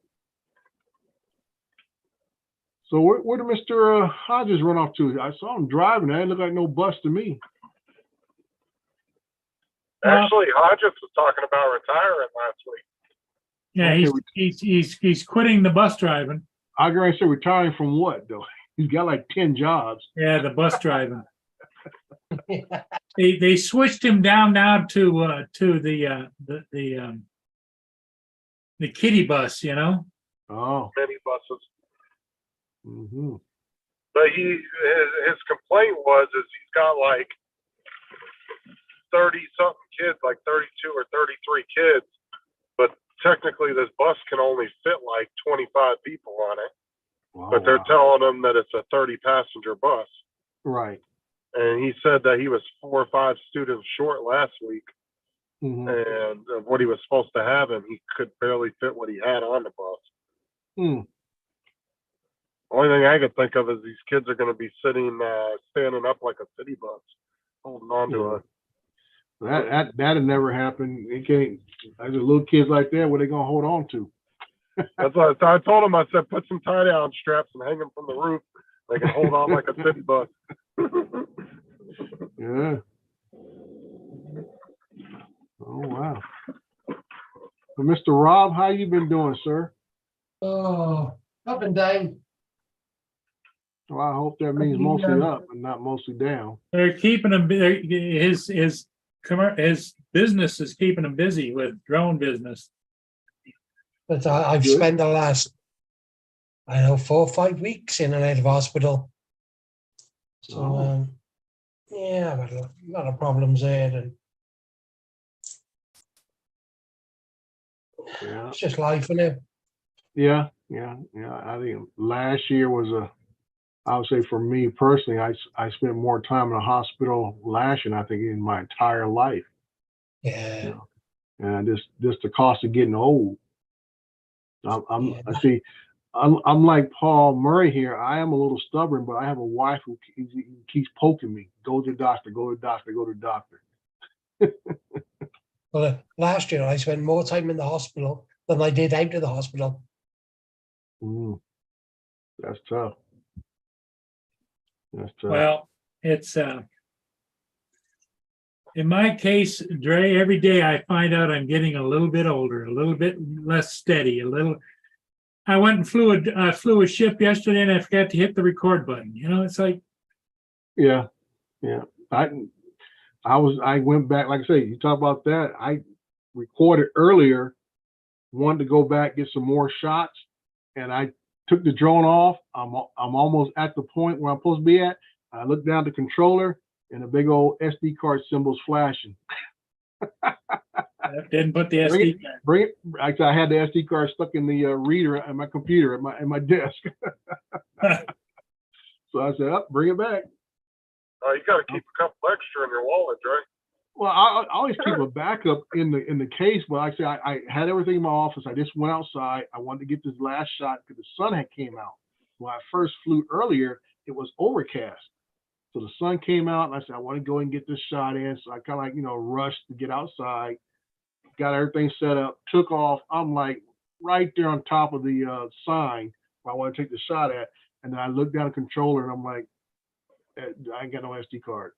So where did Mr. Hodges run off to? I saw him driving. That didn't look like no bus to me. Actually, Hodges was talking about retiring last week. Yeah, Okay, he's quitting the bus driving. I was going to say retiring from what though? He's got like 10 jobs. Yeah, the bus driving. They switched him down now to the kiddie bus, Oh. Many buses. Mm-hmm. But his complaint was he's got like 30 something kids, like 32 or 33 kids, but technically this bus can only fit like 25 people on it. Wow, but they're telling him that it's a 30 passenger bus. right. And he said that he was 4 or 5 students short last week, Mm-hmm. and of what he was supposed to have, and he could barely fit what he had on the bus. Hmm. Only thing I could think of is these kids are going to be standing up like a city bus, holding on to it. That'd never happen. It can't. There's little kids like that. What are they gonna hold on to? That's what I told him. I said, put some tie down straps and hang them from the roof. They can hold on like a city bus. Yeah. Oh wow. So, Mr. Rob, how you been doing, sir? Oh, up and down. Well, I hope that means mostly up and not mostly down. They're keeping him. His business is keeping him busy with drone business. But I've Good. spent the last, 4 or 5 weeks in and out of hospital. So, Oh. yeah, I've had a lot of problems there. And Yeah. it's just life, isn't it? Yeah. I think last year was I would say for me personally, I spent more time in the hospital last year than I think in my entire life. Yeah. and just the cost of getting old. I Yeah. see. I'm like Paul Murray here. I am a little stubborn, but I have a wife who keeps poking me. Go to the doctor. Go to the doctor. Go to the doctor. Well, last year I spent more time in the hospital than I did out of the hospital. Mm, that's tough. That's tough. Well, it's, in my case, Dre, every day I find out I'm getting a little bit older, a little bit less steady, a little. I went and flew a ship yesterday and I forgot to hit the record button. You know, it's like, Yeah. I went back, like I say, you talk about that. I recorded earlier, wanted to go back, get some more shots, and I took the drone off. I'm almost at the point where I'm supposed to be at. I looked down the controller and the big old SD card symbols flashing. didn't put the SD card. Bring it. Actually, I had the SD card stuck in the reader at my computer at my desk. So I said, "Oh, bring it back." You got to keep a couple extra in your wallet, Dre. Well, I always keep a backup in the case, but like I said, I had everything in my office. I just went outside. I wanted to get this last shot because the sun had came out. When I first flew earlier, it was overcast. So the sun came out, and I said, I want to go and get this shot in. So I kind of rushed to get outside, got everything set up, took off. I'm like right there on top of the sign where I want to take the shot at. And then I looked down the controller, and I'm like, I ain't got no SD card.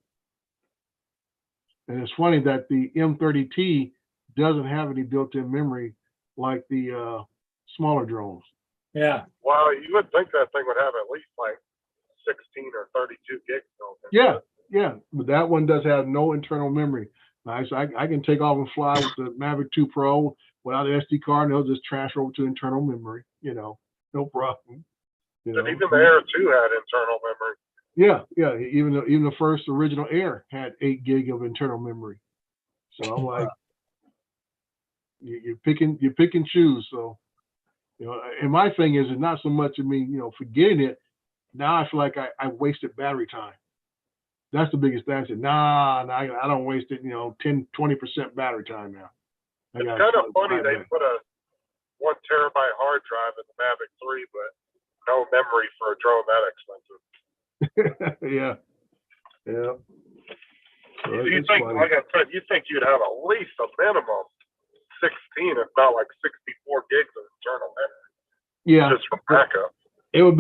And it's funny that the M30T doesn't have any built-in memory like the smaller drones. Yeah. Well, you would think that thing would have at least like 16 or 32 gigs built in. Yeah, but that one does have no internal memory. Nice. I can take off and fly with the Mavic 2 Pro without an SD card, and it'll just transfer over to internal memory. No problem. And even the Air 2 had internal memory. Yeah. Even the first original Air had 8 gig of internal memory. So I'm like, you pick and choose. So, and my thing is, it's not so much forgetting it. Now I feel like I wasted battery time. That's the biggest thing. I said, nah, I don't waste it. 10, 20% battery time now. It's kind of funny they put a 1 terabyte hard drive in the Mavic 3, but no memory for a drone that expensive. Yeah. You think, like I said, you think you'd have at least a minimum 16, if not like 64 gigs of internal memory. Yeah. Just for backup. It would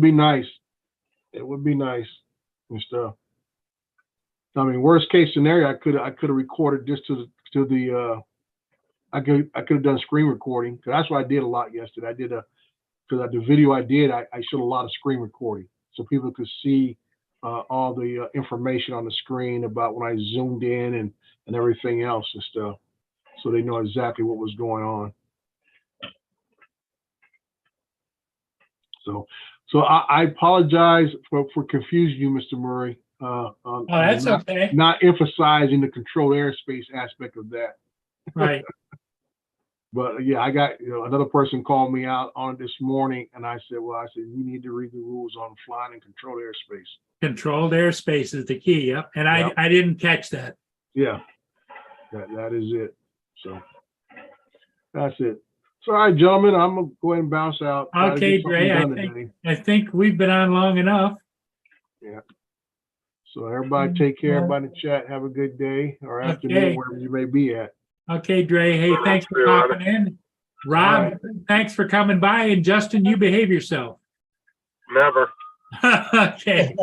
be nice. It would be nice and stuff. I mean, worst case scenario, I could have recorded just to the I could have done screen recording, because that's what I did a lot yesterday. Because the video I did, I showed a lot of screen recording, so people could see all the information on the screen about when I zoomed in and everything else and stuff, so they know exactly what was going on. So I apologize for confusing you, Mr. Murray. That's okay. Not emphasizing the controlled airspace aspect of that. Right. But yeah, I got another person called me out on it this morning, and I said, you need to read the rules on flying in controlled airspace. Controlled airspace is the key. Yep. And Yep. I didn't catch that. Yeah, that is it. So that's it. So, all right, gentlemen, I'm gonna go ahead and bounce out. Try to Okay, get something Dre, done I think we've been on long enough. today. So everybody take care. Everybody in the chat, have a good day or afternoon, Okay. wherever you may be at. Okay, Dre. Hey, thanks for popping in. Rob, thanks for coming by. And Justin, you behave yourself. Never. Okay.